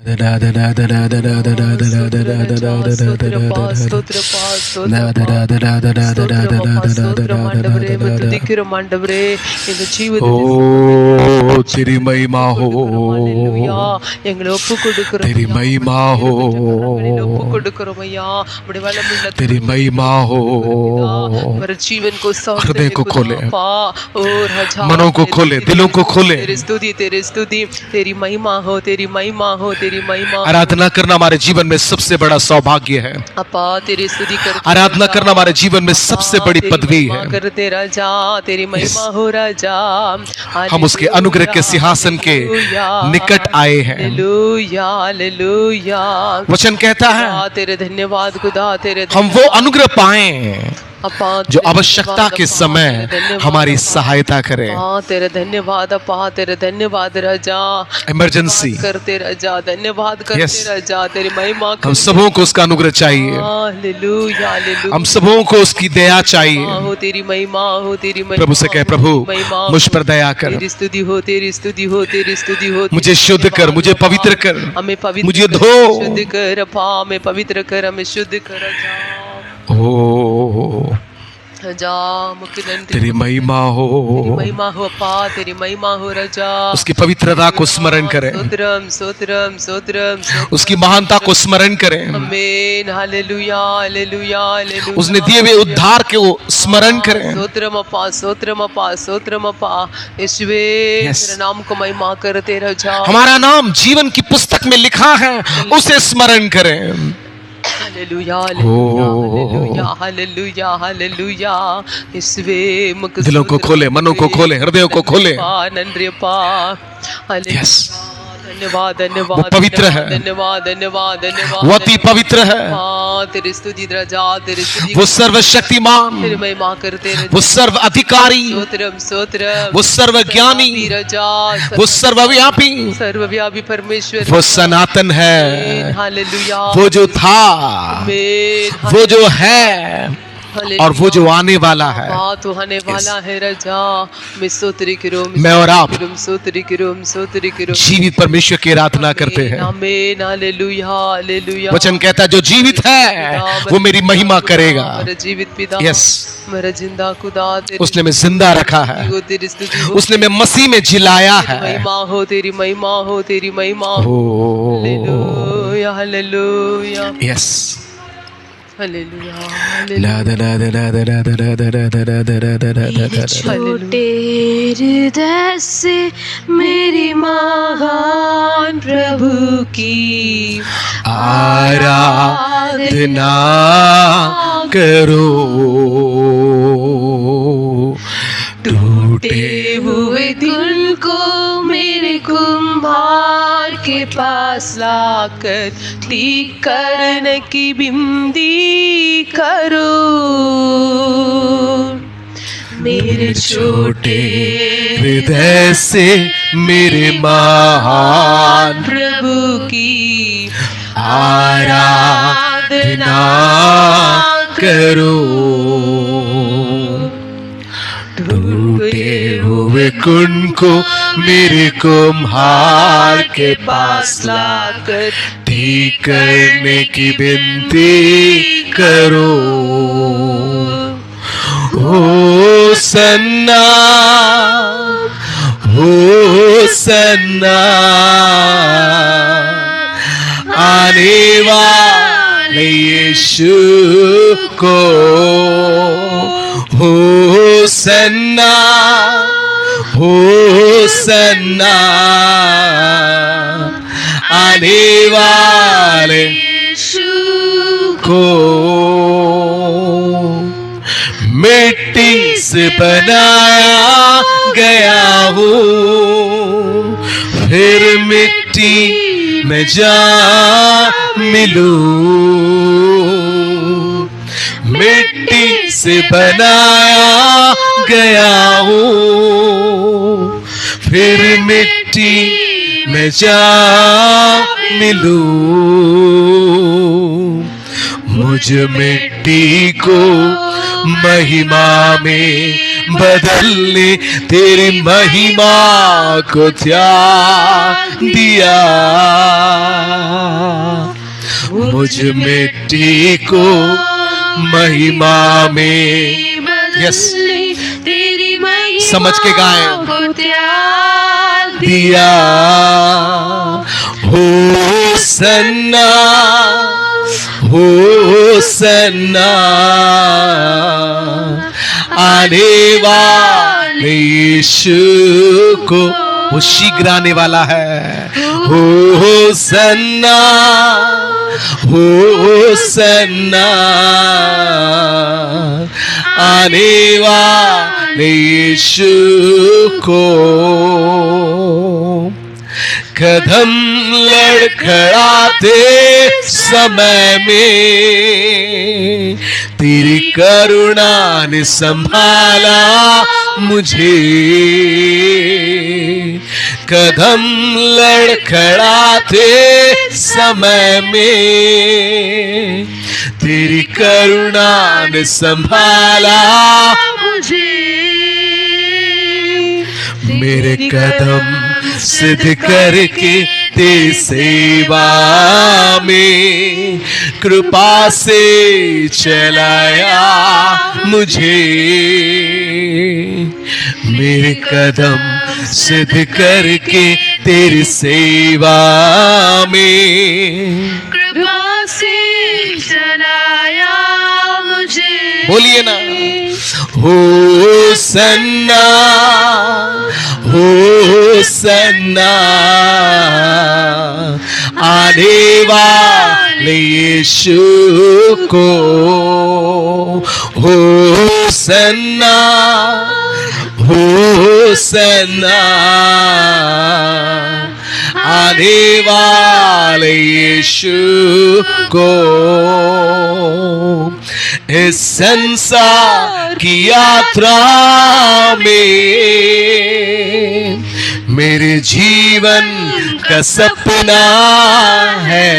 तेरी महिमा हो, तेरी महिमा हो, तेरी महिमा हो। जीवन को हृदय को खोले, मनों को खोले, दिलों को खोले। तेरी स्तुति, तेरी स्तुति, तेरी महिमा हो, तेरी महिमा हो, तेरी महिमा। आराधना करना हमारे जीवन में सबसे बड़ा सौभाग्य है। अपा तेरी स्तुति करते, आराधना करना हमारे जीवन में सबसे बड़ी पदवी है। करते राजा, तेरी महिमा हो राजा। हम उसके अनुग्रह के सिंहासन के निकट आए हैं। Hallelujah, hallelujah. वचन कहता है तेरे धन्यवाद खुदा, तेरे हम वो अनुग्रह पाएं जो आवश्यकता के समय हमारी सहायता करे। तेरे धन्यवाद अपा, तेरे धन्यवाद राजा। इमरजेंसी करते राजा, धन्यवाद करते राजा, तेरी महिमा। हम सबों को उसका अनुग्रह चाहिए। Hallelujah, hallelujah. हम सबों को उसकी दया चाहिए। हो तेरी महिमा, हो तेरी महिमा। प्रभु से कहे, प्रभु मुझ पर दया कर, तेरी स्तुति हो, तेरी स्तुति हो, तेरी स्तुति हो। मुझे शुद्ध कर, मुझे पवित्र कर, हमें पवित्र, मुझे धो, शुद्ध कर अपा, हमें पवित्र कर, हमें शुद्ध कर जा। ओ तेरी महिमा हो, तेरी महिमा हो अपा, तेरी महिमा हो राजा। उसकी पवित्रता को स्मरण करें, स्तोत्रम स्तोत्रम स्तोत्रम, उसकी महानता को स्मरण करें। आमीन, हालेलुया, हालेलुया, हालेलुया। उसने दिए हुए उद्धार के वो स्मरण करें। स्तोत्रम अपा, स्तोत्रम अपा, स्तोत्रम अपा। यीशुवे तेरे नाम को महिमा करते राजा। हमारा नाम जीवन की पुस्तक में लिखा है, उसे स्मरण करें। Hallelujah, hallelujah, hallelujah, hallelujah. यीशुवे दिलों को खोले, मनों को खोले, हृदयों को खोले। धन्यवाद, धन्यवाद, वो पवित्र है, धन्यवाद, धन्यवाद, धन्यवाद। वो अति पवित्र है। तेरी स्तुति राजा, तेरी स्तुति। वो सर्वशक्तिमान, तेरी महिमा करते राजा। वो सर्व अधिकारी, स्तोत्रम स्तोत्रम। वो सर्वज्ञानी राजा, वो सर्वव्यापी, सर्वव्यापी परमेश्वर, वो सनातन है। हालेलुया। वो जो था, वो जो है और वो जो आने वाला है। तो आने वाला है राजा। मैं और आप जीवित परमेश्वर की आराधना करते हैं। आमीन, हालेलुया, हालेलुया। वचन कहता है जो जीवित है वो मेरी महिमा करेगा। जीवित पिता, यस, मेरा जिंदा खुदा, उसने मैं जिंदा रखा है, उसने मैं मसीह में जिलाया है। महिमा हो, तेरी महिमा हो, तेरी महिमा हो। Hallelujah, hallelujah. यस, छोटे हृदय से मेरी महान प्रभु की आराधना करो। टूटे हुए दिल को मेरे कुम्हार के पास लाकर ठीक करने की विनती करो। मेरे छोटे हृदय से मेरे महान प्रभु की आराधना करो। टूटे हुए कुन को मेरे कुम्हार के पास लाकर ठीक करने की विनती करो। हो सन्ना, हो सन्ना, आने वाले यीशु को। हो सन्ना, हो सन्ना, आने वाले यीशु को। मिट्टी से बनाया गया हूँ, फिर मिट्टी में जा मिलूं। मिट्टी से बनाया गया हूँ, फिर मिट्टी में जा मिलूं। मुझ मिट्टी को महिमा में बदलने तेरी महिमा को त्याग दिया। मुझ मिट्टी को महिमा में, यस, तेरी महिमा समझ के गाएं, को त्याग दिया। होसन्ना होसन्ना, आने वाले यीशु को, वो शीघ्र आने वाला है। होसन्ना होसन्ना, आने वाले यीशु को। कदम लड़खड़ाते समय में तेरी करुणा ने संभाला मुझे। कदम लड़खड़ाते समय में तेरी करुणा ने संभाला मुझे। मेरे कदम सिद्ध करके तेरी सेवा में कृपा से चलाया मुझे। मेरे कदम सिद्ध करके तेरी सेवा में कृपा से चलाया मुझे। बोलिए ना, होसन्ना होसन्ना, आने वाले यीशु को। होसन्ना होसन्ना, आने वाले यीशु को। इस संसार की यात्रा में मेरे जीवन का सपना है।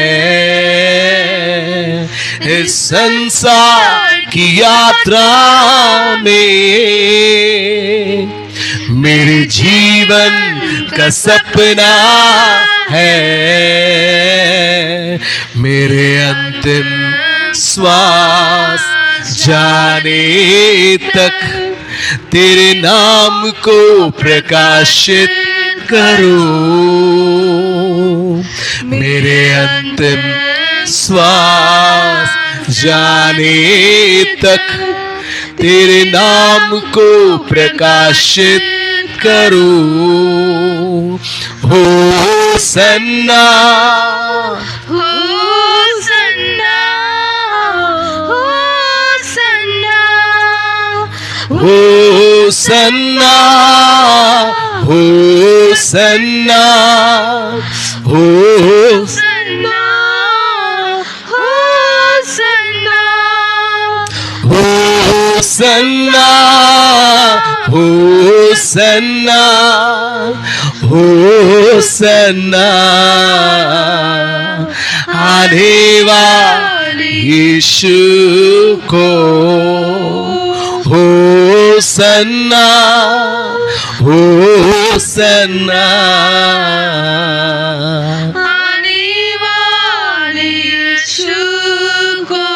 इस संसार की यात्रा में मेरे जीवन का सपना है। मेरे अंतिम श्वास जाने तक तेरे नाम को प्रकाशित करो। मेरे अंतिम श्वास जाने तक तेरे नाम को प्रकाशित करो। Hosanna Hosanna Hosanna Hosanna Hosanna Hosanna Hosanna Hosanna Hosanna Hosanna, आने वाले यीशु को। होसन्ना होसन्ना, आने वाले यीशु को।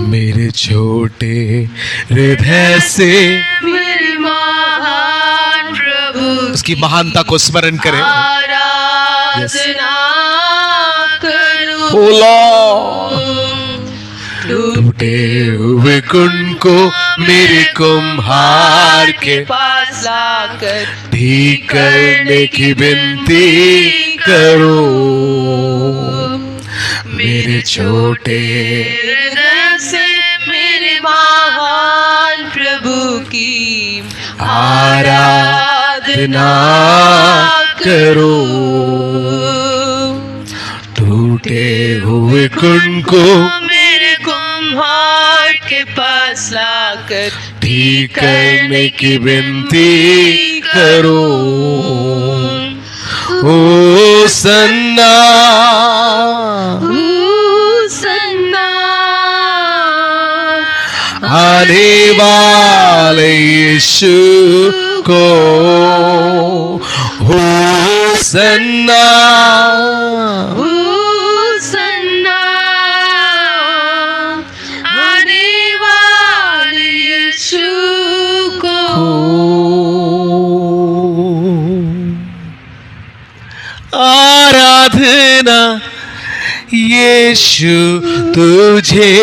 मेरे छोटे हृदय से मेरे महान प्रभु उसकी महानता को स्मरण करें। आराधना करो। टूटे हुए कुंड को मेरे कुम्हार के पास लाकर ठीक करने की विनती करो। मेरे छोटे हृदय से मेरे महान प्रभु की आराधना करो। टूटे हुए कुंड को मेरे कुम्हार के पास लाकर ठीक करने की विनती करो। होसन्ना होसन्ना, आने वाले यीशु को। होसन्ना होसन्ना आराधना यीशु तुझे,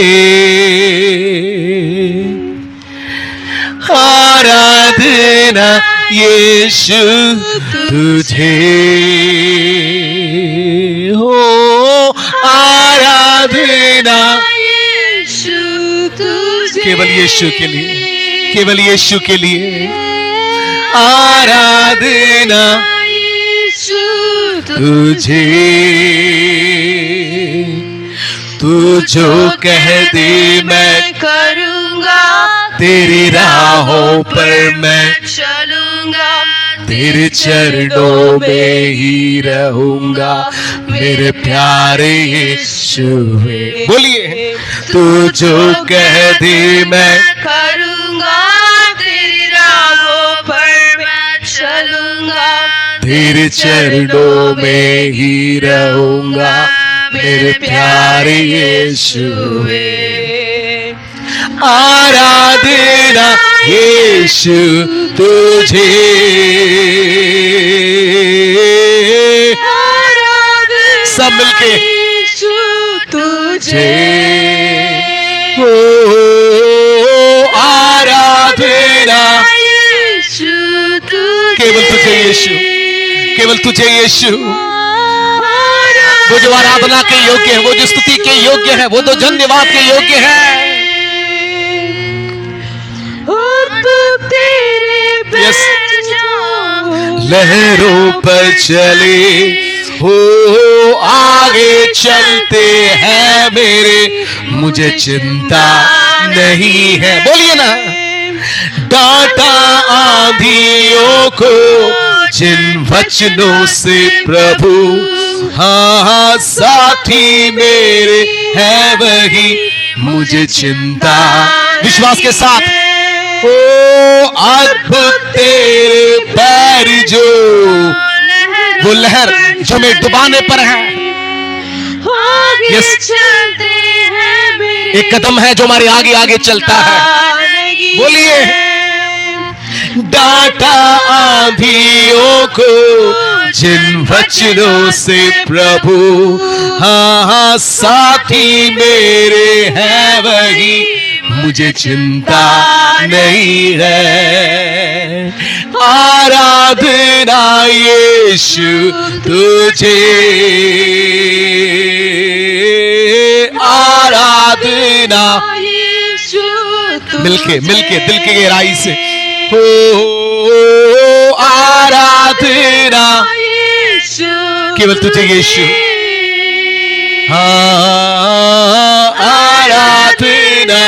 आराधना यीशु तुझे हो, आराधना यीशु तुझे, केवल यीशु के लिए, केवल यीशु के लिए आराधना यीशु तुझे। तू जो कह दे मैं करूँगा, तेरी राहों पर मैं चलूँगा, तेरे चरणों में ही रहूंगा मेरे प्यारे यीशुवे। बोलिए, तू जो कह दे मैं करूँगा, तेरी राहों पर मैं चलूँगा, तेरे चरणों में ही रहूंगा मेरे प्यारे यीशुवे। आराधना यीशु तुझे, सब मिलके यीशु तुझे, हो आराधना यीशु तुझे, केवल तुझे यीशु, केवल तुझे यीशु। वो जो आराधना के योग्य है, वो जो स्तुति के योग्य है, वो तो धन्यवाद के योग्य है। Yes. लहरों पर चले हो आगे चलते हैं मेरे, मुझे चिंता नहीं है। बोलिए ना, डांटा आंधियों को जिन वचनों से प्रभु, हाँ साथी मेरे है वही, मुझे चिंता। विश्वास के साथ, ओ अद्भुत तेरे पैर जो, वो लहर जो मैं डुबाने पर है। यस, एक कदम है जो हमारे आगे आगे चलता है। बोलिए, डांटा आंधियों को जिन वचनों से प्रभु, हाँ साथी मेरे है वही, मुझे चिंता नहीं है। आराधना यीशु तुझे, आराधना मिलके मिलके दिल की गहराई से हो, आराधना केवल तुझे यीशु, हाँ आराधना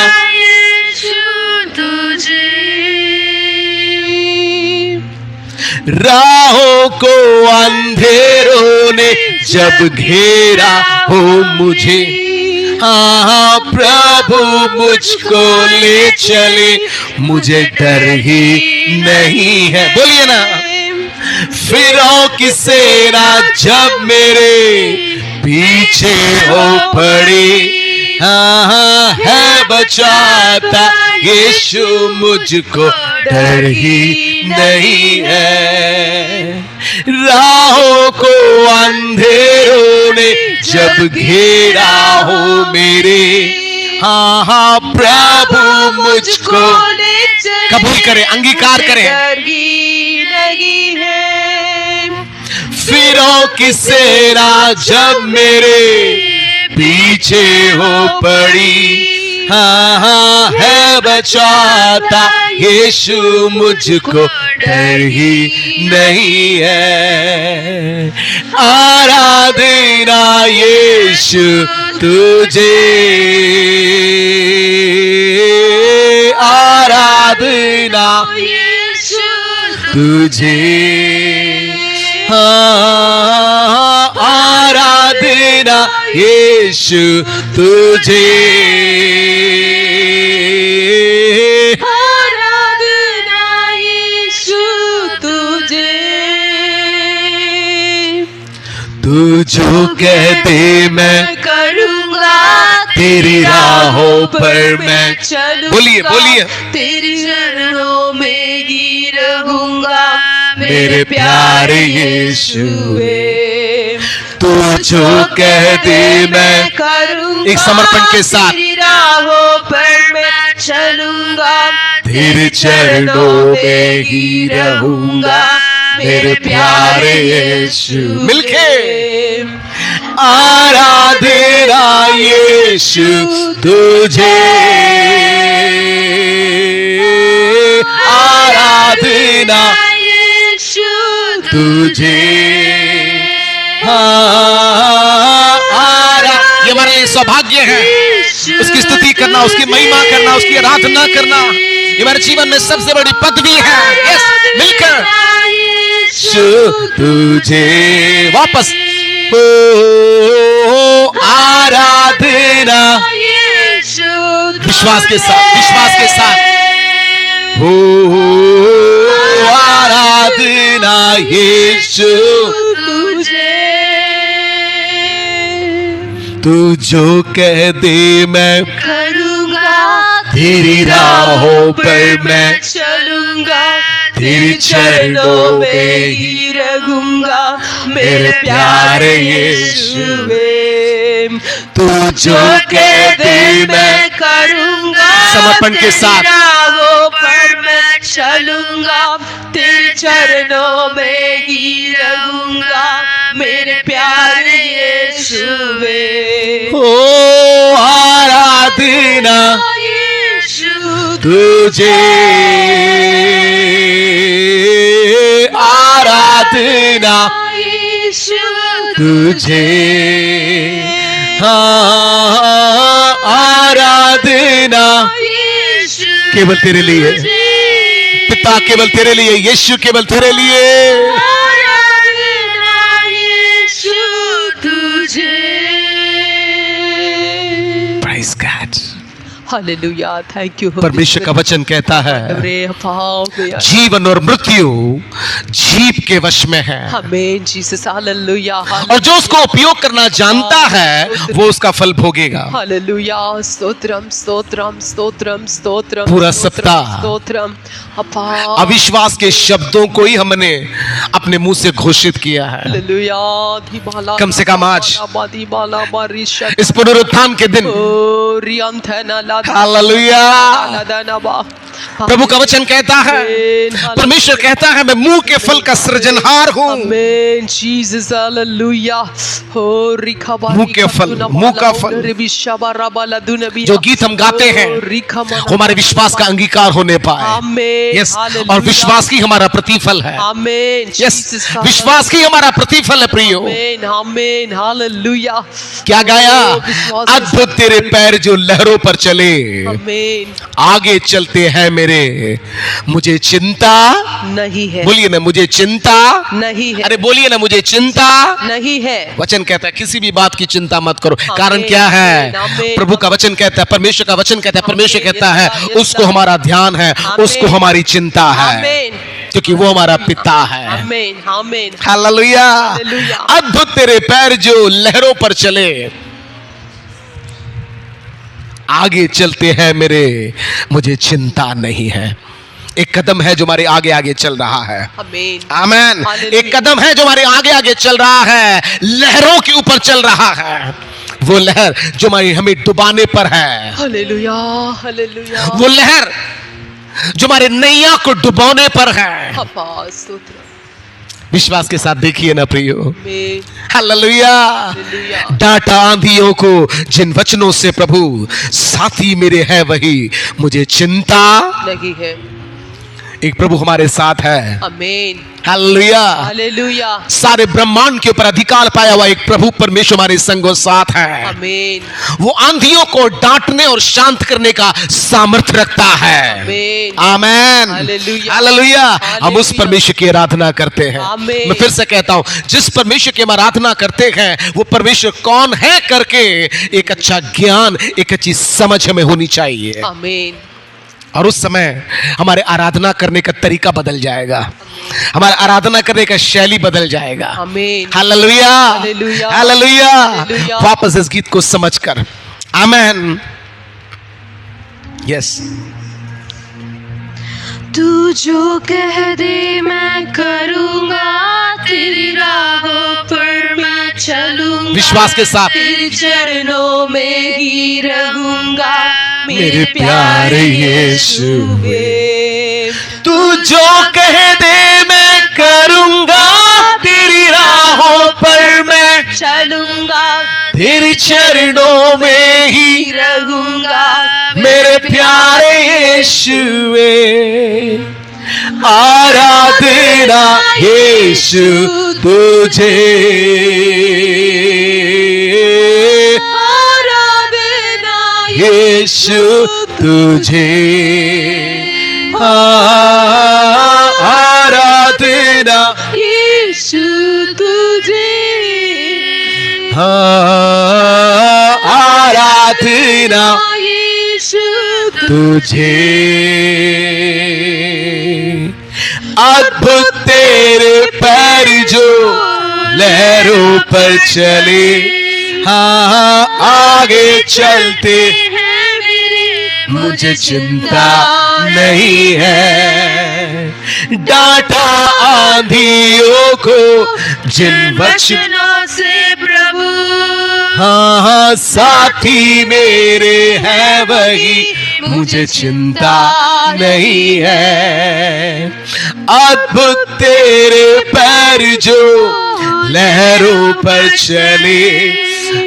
राहों को अंधेरों ने जब घेरा हो मुझे, हाँ प्रभु मुझको ले चले, मुझे डर ही नहीं है। बोलिए ना, फिरौन की सेना जब मेरे पीछे हो पड़ी, हाँ है बचाता यीशु मुझको, डर ही नहीं है। राहों को अंधेरों ने जब घेरा हो मेरे, हाँ हाँ प्रभु मुझको कबूल करे, अंगीकार करे। फिरौन की सेना जब मेरे पीछे हो पड़ी, हाँ हाँ है बचाता यीशु मुझको, डर ही नहीं है। आराधना यीशु तुझे, आराधना यीशु तुझे, हाँ आराधना यीशु तुझे, आराधना यीशु तुझे। तू जो कह दे मैं करूँगा, तेरी राहों पर मैं चलूँगा, बोलिए बोलिए, तेरी चरणों में ही रहूँगा मेरे प्यारे यीशुवे। तू जो कह दे मैं करूँगा, एक समर्पण के साथ तेरी राहों पर मैं चलूंगा, तेरे चरणों में ही रहूंगा मेरे प्यारे यीशु। मिलके आराधना यीशु तुझे, आराधना यीशु तुझे, ये हमारे लिए सौभाग्य है उसकी स्तुति करना, उसकी महिमा करना, उसकी आराधना करना। ये हमारे जीवन में सबसे बड़ी पदवी है। यस, मिलकर तुझे वापस हो आराधना विश्वास के साथ, विश्वास के साथ हो आराधना यीशु तुझे, तू जो कह दे मैं करूँगा, तेरी राहों पर मैं चलूंगा, तेरे चरणों में ही रहूंगा मेरे प्यारे यीशु। तू जो कह दे मैं करूँगा, समर्पण के साथ तेरी राहों पर मैं चलूंगा, तेरे चरणों में ही रहूंगा मेरे प्यारे यीशु। ओ आराधना तुझे, आराधना तुझे, हाँ आराधना केवल तेरे लिए पिता, केवल तेरे लिए यीशु, केवल तेरे लिए Praise God. Hallelujah, thank you. परमेश्वर का वचन कहता है जीवन और मृत्यु जीभ के वश में है, आमीन जीसस, हालेलुया। और जो उसको उपयोग करना जानता है वो उसका फल भोगेगा। हालेलुया, स्तोत्रम स्तोत्रम स्तोत्रम स्तोत्रम। पूरा सप्ताह स्तोत्रम अपा, अविश्वास के शब्दों को ही हमने अपने मुंह से घोषित किया है। हालेलुया, कम से कम आज इस पुनरुत्थान के दिन, हालेलुया, प्रभु का वचन कहता है, परमेश्वर कहता है मैं मुंह के फल का सृजनहार हूँ। आमीन जीसस, हालेलुया। मुंह के फल, मुंह का फल। जो गीत हम गाते हैं वो हमारे विश्वास का अंगीकार होने पाए। यस, और विश्वास की हमारा प्रतिफल है। आमीन, यस, विश्वास की हमारा प्रतिफल है प्रियो। आमीन, आमीन, हालेलुया। क्या गाया? अद्भुत तेरे पैर जो लहरों पर चले, आमीन, आगे चलते हैं मेरे, मुझे चिंता नहीं है। बोलिए ना, मुझे चिंता नहीं है। अरे बोलिए ना, मुझे चिंता नहीं है। वचन कहता है किसी भी बात की चिंता मत करो। कारण क्या है? प्रभु का वचन कहता है, परमेश्वर का वचन कहता है, परमेश्वर कहता है उसको हमारा ध्यान है, उसको हमारी चिंता है, क्योंकि वो हमारा पिता है। आमीन, आमीन, हालेलुया। अद्भुत तेरे पैर जो लहरों पर चले, आगे चलते हैं मेरे, मुझे चिंता नहीं है। एक कदम है जो हमारे आगे आगे चल रहा है। आमीन, आमेन। एक कदम है जो हमारे आगे आगे चल रहा है, लहरों के ऊपर चल रहा है। वो लहर जो हमारी हमें डुबाने पर है, हालेलुया, हालेलुया। वो लहर जो हमारे नैया को डुबाने पर है। अपा, स्तोत्र। विश्वास के साथ देखिए ना प्रियो, आमीन, हालेलुया। हालेलुया। डांटा आंधियों को जिन वचनों से प्रभु साथी मेरे है, वही मुझे चिंता नहीं है। एक प्रभु हमारे साथ है। आमीन, हालेलुया, हालेलुया। सारे ब्रह्मांड के ऊपर अधिकार पाया हुआ एक प्रभु परमेश्वर हमारे संगो साथ है। आमीन, वो आंधियों को डांटने और शांत करने का सामर्थ्य रखता है। आमीन, आमेन, हालेलुया, हालेलुया। हम उस हालेलुया। परमेश्वर की आराधना करते हैं। आमीन। मैं फिर से कहता हूं, जिस परमेश्वर की हम आराधना करते हैं वो परमेश्वर कौन है करके एक अच्छा ज्ञान, एक अच्छी समझ हमें होनी चाहिए, आमीन। और उस समय हमारे आराधना करने का तरीका बदल जाएगा, हमारा आराधना करने का शैली बदल जाएगा। आमीन, हालेलुया, हालेलुया, हालेलुया। हालेलुया। वापस इस गीत को समझकर, आमेन। यस, तू जो कह दे मैं करूँगा, तेरी राहों पर मैं चलूंगा विश्वास के साथ तेरे चरणों में ही रहूंगा मेरे प्यारे यीशुवे। तू जो कह दे मैं करूंगा, तेरी राहों पर मैं चलूंगा तेरे चरणों में ही रहूंगा मेरे प्यारे यीशुवे। आराधना यीशु तुझे, आराधना यीशु तुझे, आराधना यीशु तुझे, आराधना यीशु तुझे। अद्भुत तेरे पैर जो लहरों पर चले, हाँ आगे चलते हैं मेरे, मुझे चिंता नहीं है। डांटा आंधियों को जिन वचनों से प्रभु, हाँ हाँ साथी मेरे हैं वही, मुझे चिंता नहीं है। अद्भुत तेरे पैर जो लहरों पर चले,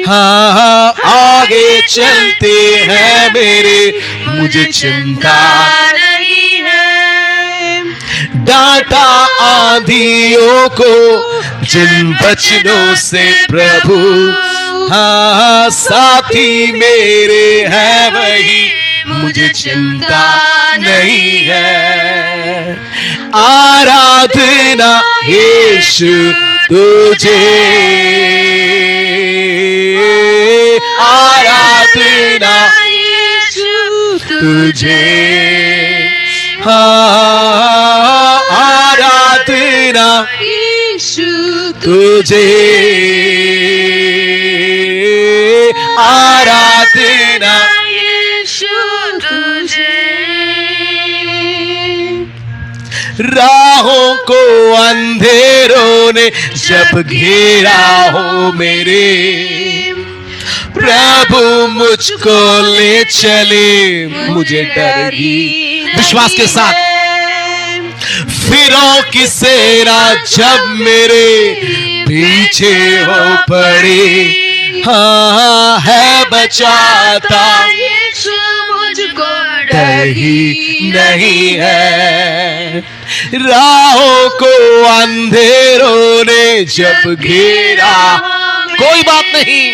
हाँ हाँ आगे चलते हैं मेरे, मुझे चिंता नहीं है। डांटा आंधियों को जिन वचनों से प्रभु, हाँ साथी मेरे हैं वही, मुझे चिंता नहीं है। आराधना यीशु तुझे, आराधना यीशु तुझे, हाँ आराधना यीशु तुझे, आराधना यीशु तुझे। राहों को अंधेरों ने जब घेरा हो मेरे, प्रभु मुझको ले चले, मुझे डर ही विश्वास के साथ। फिरौन की सेना जब मेरे पीछे हो पड़ी, हाँ है बचाता यीशु मुझको डर ही नहीं है। राहों को अंधेरों ने जब घेरा, कोई बात नहीं,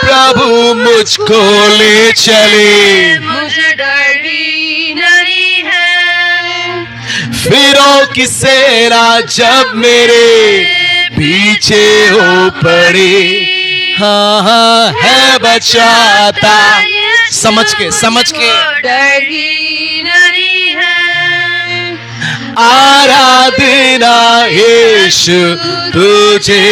प्रभु मुझको ले चले, मुझे डर ही नहीं है। फिरौन की सेना जब मेरे पीछे हो पड़ी, हाँ हाँ है बचाता, समझ के डर ही नहीं है। आराधना यीशु तुझे,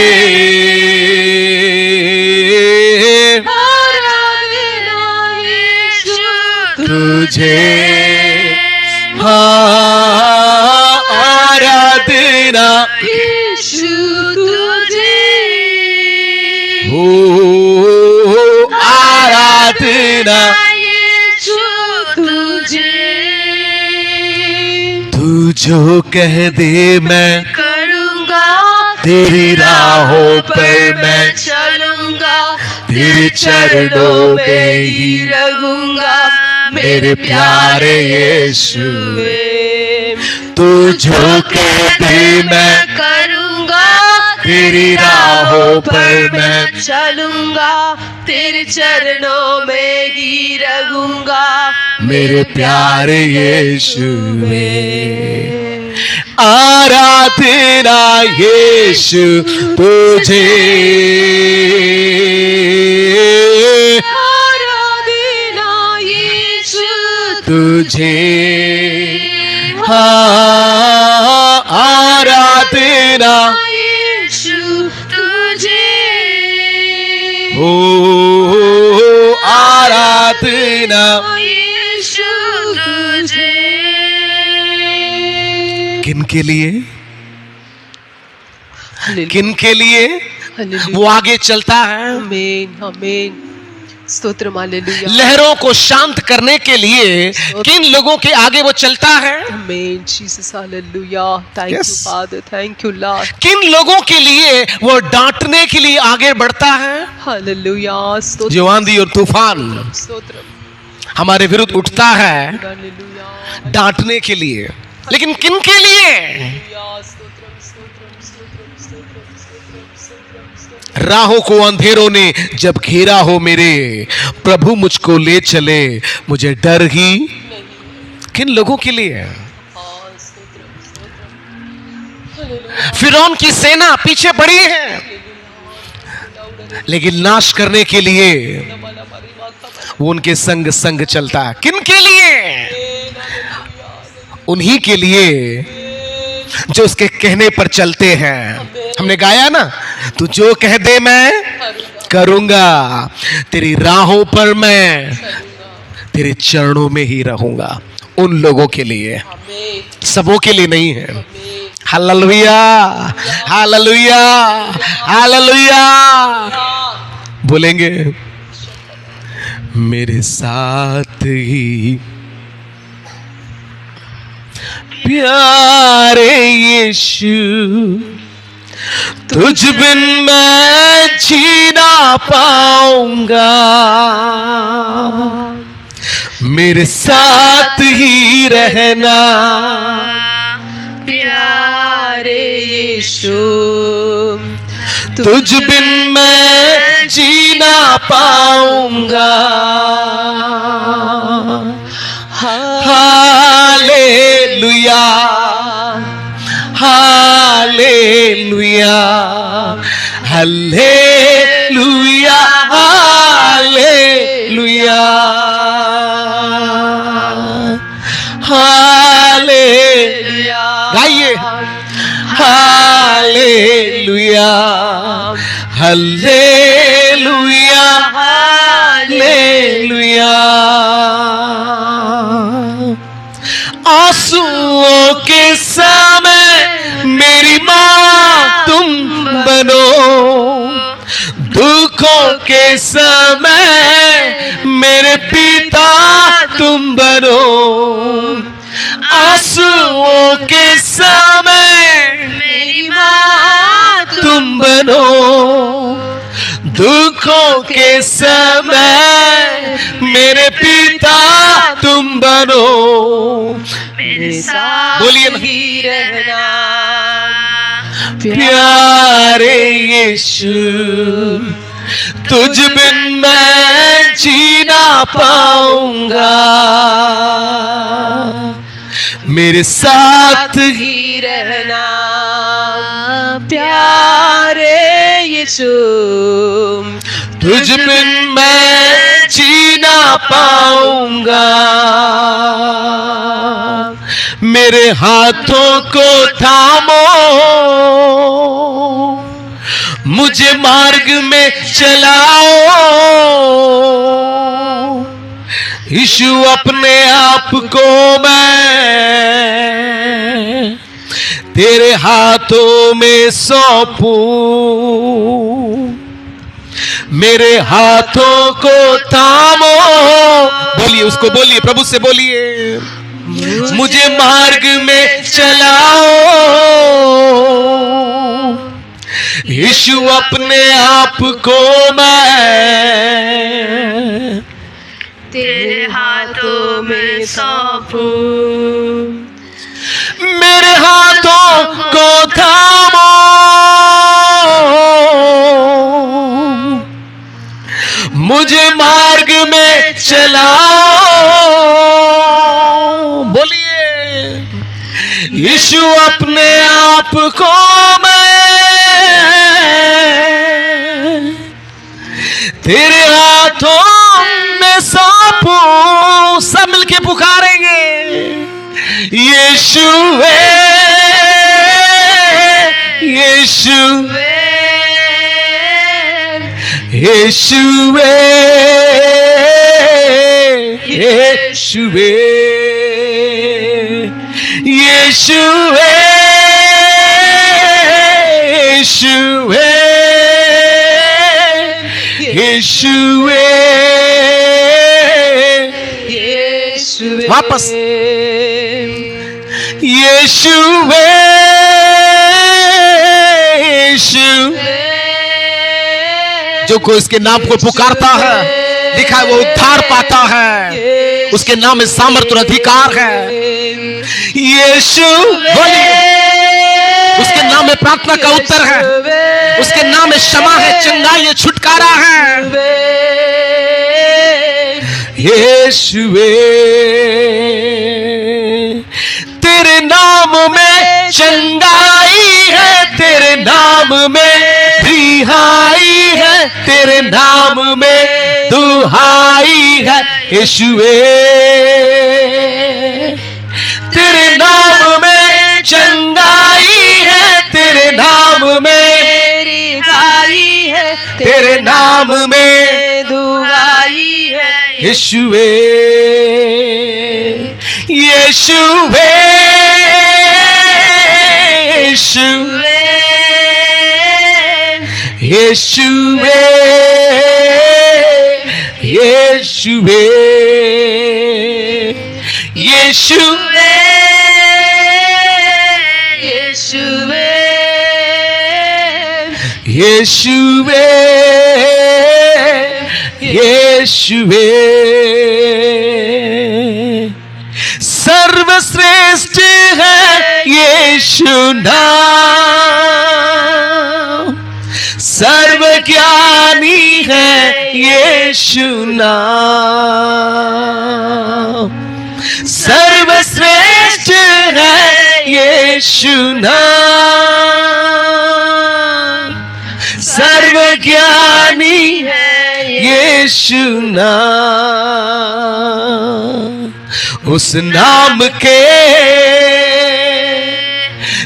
आराधना यीशु तुझे, हाँ आराधना यीशु तुझे, हो आराधना यीशु तुझे। तू जो कह दे मैं करूंगा तेरी राहों पर मैं चलूंगा, तेरे चरणों में ही रहूंगा मेरे प्यारे यीशुवे। तू जो कह दे मैं करूंगा तेरी राहों पर मैं चलूंगा, तेरे चरणों में ही रहूंगा मेरे प्यारे यीशुवे। आराधना यीशु तुझे, आराधना यीशु तुझे, हाँ आराधना यीशु तुझे, हो आराधना यीशु तुझे। किन के लिए, किन के लिए? हालेलुया, वो आगे चलता है। आमीन, आमीन, स्तोत्र, हालेलुया, लहरों को शांत करने के लिए किन लोगों के आगे वो चलता है? आमीन, Jesus, hallelujah, thank you Yes. Father, thank you Lord, किन लोगों के लिए वो डांटने के लिए आगे बढ़ता है? हालेलुया, स्तोत्र, जो आंधी और तूफान स्तोत्र, हमारे विरुद्ध उठता है हालेलुया, डांटने के लिए, लेकिन किन के लिए? हालेलुया, स्तोत्र, स्तोत्र, स्तोत्र, स्तोत्र, स्तोत्र, स्तोत्र, स्तोत्र, राहों को अंधेरों ने जब घेरा हो मेरे, प्रभु मुझको ले चले, मुझे डर ही। किन लोगों के लिए? हाँ, स्तोत्र, स्तोत्र, हालेलुया, फिरौन की सेना पीछे पड़ी है, लेकिन नाश करने के लिए वो उनके संग संग चलता है। किन के लिए? उन्हीं के लिए जो उसके कहने पर चलते हैं। हमने गाया ना, तू जो कह दे मैं करूंगा, तेरी राहों पर मैं तेरे चरणों में ही रहूंगा। उन लोगों के लिए, आमीन, सबों के लिए नहीं है। आमीन, हालेलुया, हालेलुया, हालेलुया। बोलेंगे मेरे साथ ही प्यारे यीशु, तुझ बिन मैं जी ना पाऊंगा, मेरे साथ ही रहना प्यारे यीशु, तुझ बिन मैं जी ना पाऊंगा। Hallelujah, hallelujah, hallelujah, hallelujah, hallelujah. गाइए, हालेलुया, हालेलुया, हालेलुया। आंसुओं के समय मेरी माँ तुम बनो, दुखों के समय मेरे पिता तुम बनो, आंसुओं के समय मेरी माँ तुम बनो, दुखों के समय मेरे पिता तुम बनो। मेरे साथ बोलिए ना। ही रहना प्यारे यीशु, तुझ बिन मैं जी ना पाऊंगा, मेरे साथ ही ही रहना प्यारे यीशु, तुझ बिन मैं जी ना पाऊंगा, मेरे हाथों को थामो, मुझे मार्ग में चलाओ, यीशु अपने आप को मैं तेरे हाथों में सौंपूं, मेरे हाथों को थामो। बोलिए, उसको बोलिए, प्रभु से बोलिए, मुझे मार्ग में चलाओ, यीशु अपने आप को मैं तेरे हाथों में सौंपूं, मेरे हाथों को थामो, मुझे मार्ग में चलाओ। बोलिए, यीशु अपने आप को मैं तेरे हाथों में सौंपूं। सब मिलके पुकारेंगे, यीशु यीशु यीशु यीशु यीशु यीशु यीशुवे, यीशुवे, वापस यीशुवे, यीशु। जो कोई इसके नाम को पुकारता है, लिखा है वो उद्धार पाता है, उसके नाम में सामर्थ्य और अधिकार है। यीशु बोलिए, उसके नाम में प्रार्थना का उत्तर है, उसके नाम में क्षमा है, चंगाई है, छुटकारा है। यीशुवे, तेरे नाम में चंगाई है, तेरे नाम में रिहाई है, तेरे नाम में दुहाई है। यीशुवे, तेरे नाम में चंगाई है, तेरे नाम में रिहाई है, तेरे नाम में दुहाई है। यीशुवे, यीशुवे, यीशुवे, यीशुवे, यीशुवे, यीशुवे, यीशुवे, यीशुवे, यीशुवे। सर्वश्रेष्ठ है यीशु नाम, सर्वज्ञानी है यीशु नाम, सर्वश्रेष्ठ है यीशु नाम, सर्वज्ञानी है यीशु नाम। उस नाम के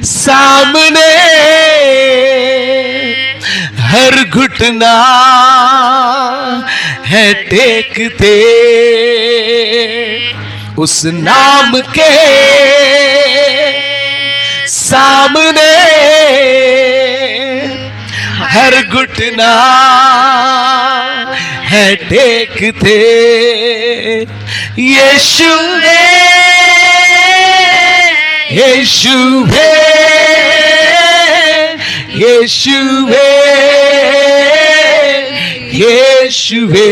सामने हर घुटना है टेकते, उस नाम के सामने हर घुटना है टेकते। यीशु है, यीशु है, यीशु है, यीशु है,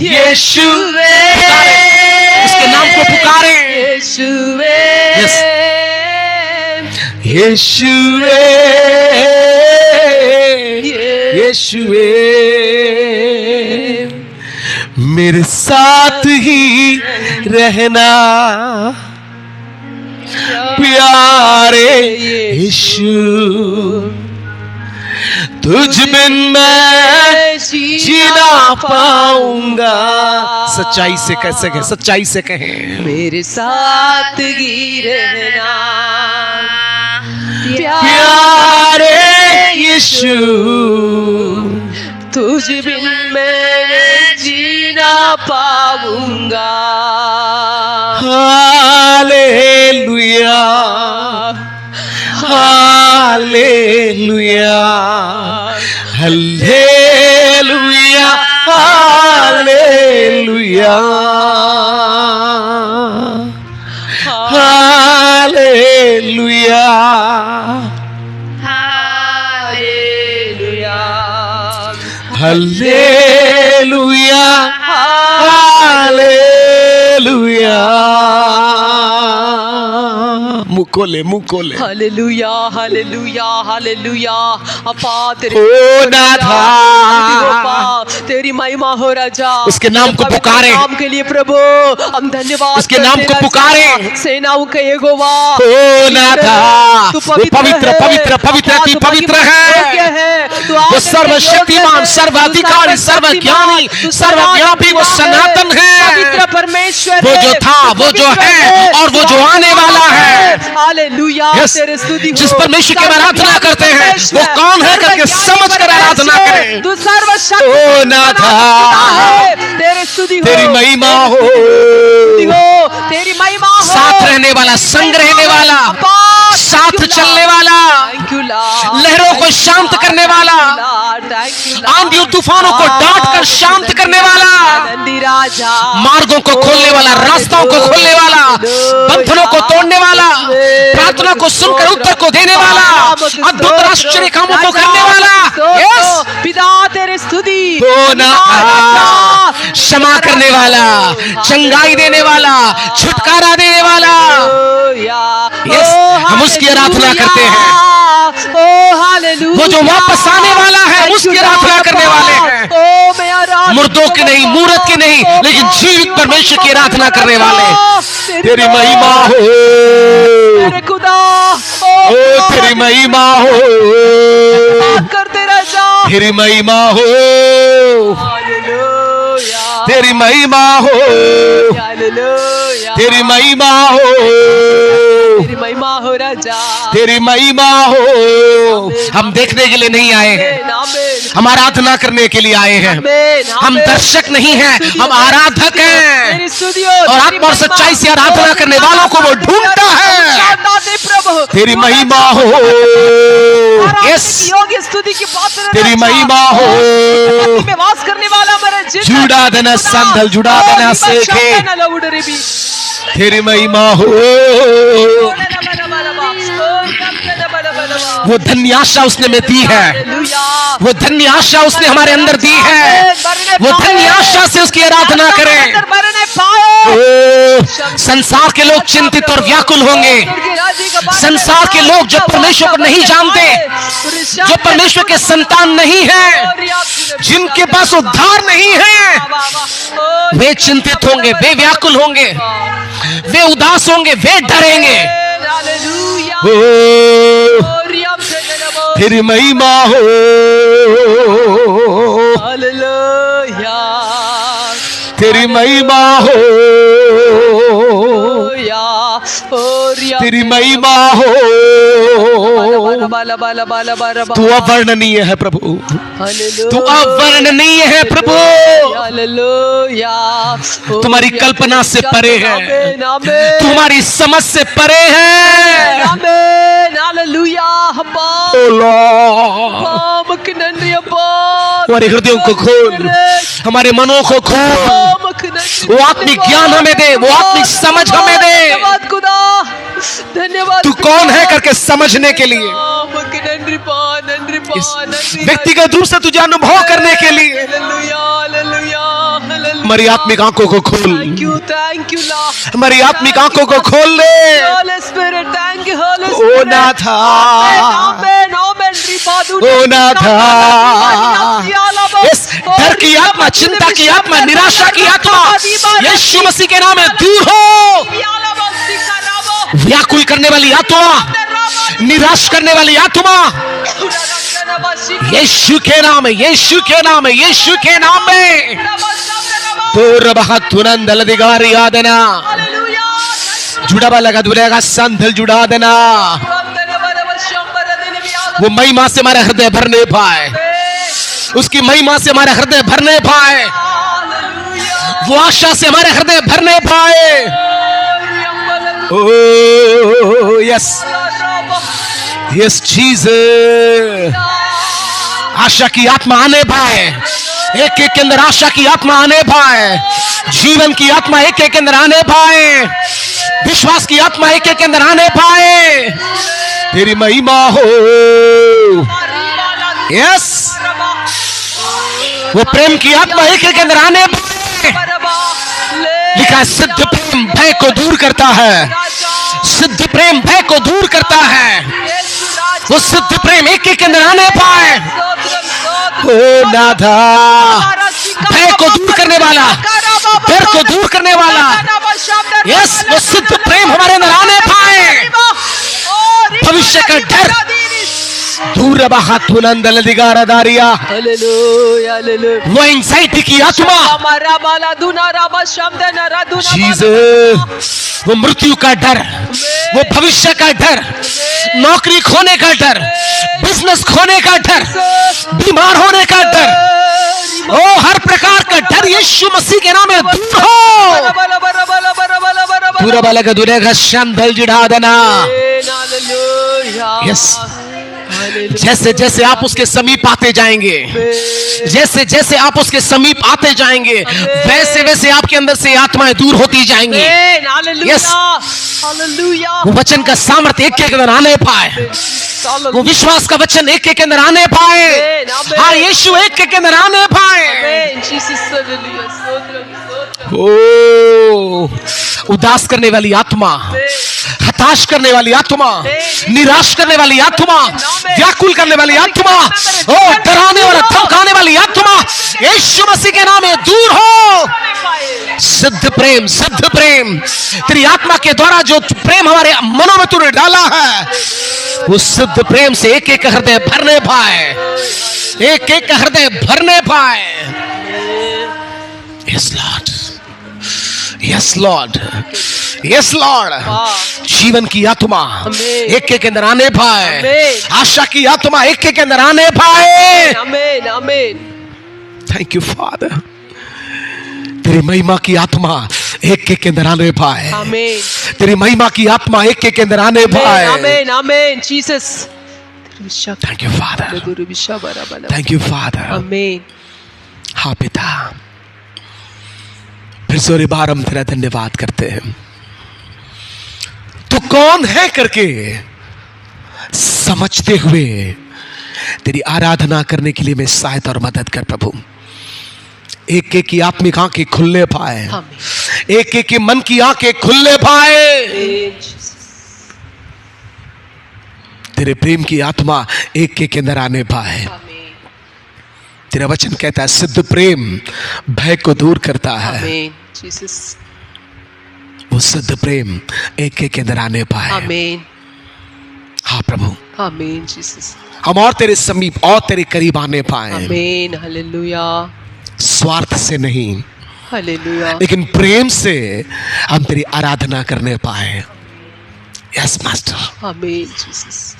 यीशु है। उसके नाम को पुकारे, यीशु है, यीशु है, यीशु है। मेरे साथ ही रहना प्यारे यीशु, तुझ बिन मैं जीना पाऊंगा। सच्चाई से कैसे कहें, सच्चाई से कहें, मेरे साथ ही रहना प्यारे यीशु, तुझ बिन मैं जीना पाऊंगा। Hallelujah, hallelujah, hallelujah, hallelujah, hallelujah, hallelujah, hallelujah. मुंह खोले, मुंह खोले। Hallelujah, hallelujah, hallelujah. अपा तेरे तेरी महिमा हो राजा। उसके नाम को पुकारे, नाम के लिए प्रभु हम धन्यवाद। उसके नाम को पुकारे, सेनाओं का यहोवा। ओ नाथा, तू पवित्र पवित्र पवित्र अति पवित्र है। वो सर्वशक्तिमान, सर्वाधिकारी, सर्वज्ञानी, सर्वव्यापी, वो सनातन है। पवित्र परमेश्वर वो जो था, वो जो है और वो जो आने वाला है। हालेलुया, तेरे स्तुति हो। जिस परमेश्वर की आराधना करते हैं वो कौन है करके समझ कर आराधना करें। तू सर्वशक्ति ओ नाथा, तेरे स्तुति हो, तेरी महिमा हो, तेरी महिमा हो। साथ रहने वाला, संग रहने वाला, साथ चलने वाला, थैंक यू लॉर्ड, लहरों को शांत करने वाला, थैंक आंधियों तूफानों को डांट कर शांत करने वाला, आनंदी राजा, मार्गों को खोलने वाला, रास्ताओं को खोलने वाला, बंधनों को तोड़ने वाला, प्रार्थना को सुनकर उत्तर को देने वाला, अद्भुत आश्चर्य कामों को करने वाला। यस, पिता तेरे स्तुति, क्षमा करने वाला, चंगाई देने वाला, छुटकारा देने वाला। यस, हम उसकी आराधना करते हैं। वो जो वापस आने वाला है, हम उसकी आराधना करने वाले हैं। मुर्दों की नहीं, मूरत की नहीं, लेकिन जीवित परमेश्वर की आराधना करने वाले। तेरी महिमा हो, तेरे खुदा, ओ तेरी महिमा हो, करते राजा, तेरी महिमा हो, तेरी महिमा हो, तेरी महिमा हो, तेरी महिमा हो राजा, तेरी महिमा हो। हम देखने के लिए नहीं आए हैं, हम आराधना करने के लिए आए हैं। हम दर्शक नहीं हैं, हम आराधक हैं। और आत्मा और सच्चाई से आराधना करने वालों को वो ढूंढता है। तेरी महिमा हो, यस, स्तुति की बात, तेरी महिमा हो। में वास करने वाला मेरे जुड़ा देना संदल, जुड़ा देना सेखे, तेरी महिमा हो। वो धन्य आशा उसने में दी है, वो धन्य आशा उसने हमारे अंदर दी है। वो धन्य आशा से उसकी आराधना करें। संसार के लोग चिंतित और व्याकुल होंगे। संसार के लोग जो परमेश्वर को नहीं जानते, जो परमेश्वर के संतान नहीं है, जिनके पास उद्धार नहीं है, वे चिंतित होंगे, वे व्याकुल होंगे, वे उदास होंगे, वे डरेंगे। तेरी महिमा हो, तेरी महिमा हो, तेरी महिमा हो। तू अवर्णनीय है प्रभु, तू अवर्णनीय है प्रभु। तुम्हारी कल्पना से परे है, तुम्हारी समझ से परे है। हमारे हृदयों को खोल, हमारे मनों को खोल, वो आत्मिक ज्ञान हमें दे, वो आत्मिक समझ हमें दे। धन्यवाद। तू कौन है करके समझने के लिए, व्यक्तिगत रूप से तुझे अनुभव करने के लिए हमारी आत्मिक आंखों को खोल, हमारी आत्मिक आंखों को खोल दे। ओ नाथा, ओ नाथा, इस डर की आत्मा, चिंता की आत्मा, निराशा की आत्मा यीशु मसीह के नाम में दूर हो। व्याकुल करने वाली आत्मा, निराश करने वाली आत्मा, यीशु के नाम में, यीशु के नाम में, यीशु के नाम में। तो रबहा तुरंत अलधिकार याद देना, जुड़ा लगा दुरेगा संधल जुड़ा देना। वो महिमा से हमारा हृदय भरने पाए, उसकी महिमा से हमारा हृदय भरने पाए, वो आशा से हमारे हृदय भरने पाए। Oh yes, yes Jesus. आशा की आत्मा आने पाए, एक एक के अंदर आशा की आत्मा आने पाए, जीवन की आत्मा एक एक के अंदर आने पाए, विश्वास की आत्मा एक एक के अंदर आने पाए। तेरी महिमा हो, यस, वो प्रेम की आत्मा एक एक के अंदर आने पाए। लिखा है सिद्ध प्रेम भय को दूर करता है, सिद्ध प्रेम भय को दूर करता है। वो सिद्ध प्रेम एक एक के अंदर आने पाए। ओ नाथा, भय को दूर करने वाला, डर को दूर करने वाला, यस, वो सिद्ध प्रेम हमारे अंदर आने पाए। भविष्य का डर दूर रहा, तुनंदल दिगारा दारिया, वो एंजाइटी की आत्मा, जीसस, वो मृत्यु का डर, वो भविष्य का डर, नौकरी खोने का डर, बिजनेस खोने का डर, बीमार होने का डर, ओ हर प्रकार का डर यीशु मसीह के नाम में दूर हो। दूर वाले का दूर का शांत जिढ़ा देना। यस, जैसे जैसे आप उसके समीप आते जाएंगे, जैसे जैसे आप उसके समीप आते जाएंगे, वैसे वैसे आपके अंदर से आत्माएं दूर होती जाएंगी। Yes. वो वचन का सामर्थ्य एक के अंदर आने पाए, वो विश्वास का वचन एक के अंदर आने पाए, हाँ यीशु एक के अंदर आने पाए। ओ उदास करने वाली आत्मा, हताश करने वाली आत्मा, निराश करने वाली आत्मा, व्याकुल करने वाली आत्मा, ओ डराने और धमकाने वाली आत्मा यीशु मसीह के नाम में दूर हो। सिद्ध प्रेम, सिद्ध प्रेम, तेरी आत्मा के द्वारा जो प्रेम हमारे मनों में तूने डाला है, वो सिद्ध प्रेम से एक एक हृदय भरने पाए, एक एक हृदय भरने पाए। Yes Lord, yes Lord, yes Lord. जीवन की आत्मा एक के अंदर आने पाए, आशा की आत्मा एक के अंदर आने पाए। आमीन, आमीन। Thank you father. तेरी महिमा की आत्मा एक के अंदर आने पाए, आमीन। तेरी महिमा की आत्मा एक के अंदर आने पाए। आमीन, आमीन। Jesus. Thank you father, thank you father. आमीन। हाँ पिता, फिर से और एक बार हम तेरा धन्यवाद करते हैं। तू कौन है करके समझते हुए तेरी आराधना करने के लिए मैं सहायता और मदद कर प्रभु। एक एक की आत्मिक आंखें खुलने पाए, एक एक की मन की आंखें खुलने पाए। तेरे प्रेम की आत्मा एक के अंदर आने पाए। तेरा वचन कहता है सिद्ध प्रेम भय को दूर करता है। आमीन, जीसस। वो सिद्ध प्रेम एक के अंदर आने पाए। आमीन, हाँ प्रभु। आमीन, जीसस। हम और तेरे समीप और तेरे करीब आने पाए। आमीन, हालेलुया, स्वार्थ से नहीं, हालेलुया, लेकिन प्रेम से हम तेरी आराधना करने पाए। Yes master. आमीन, जीसस।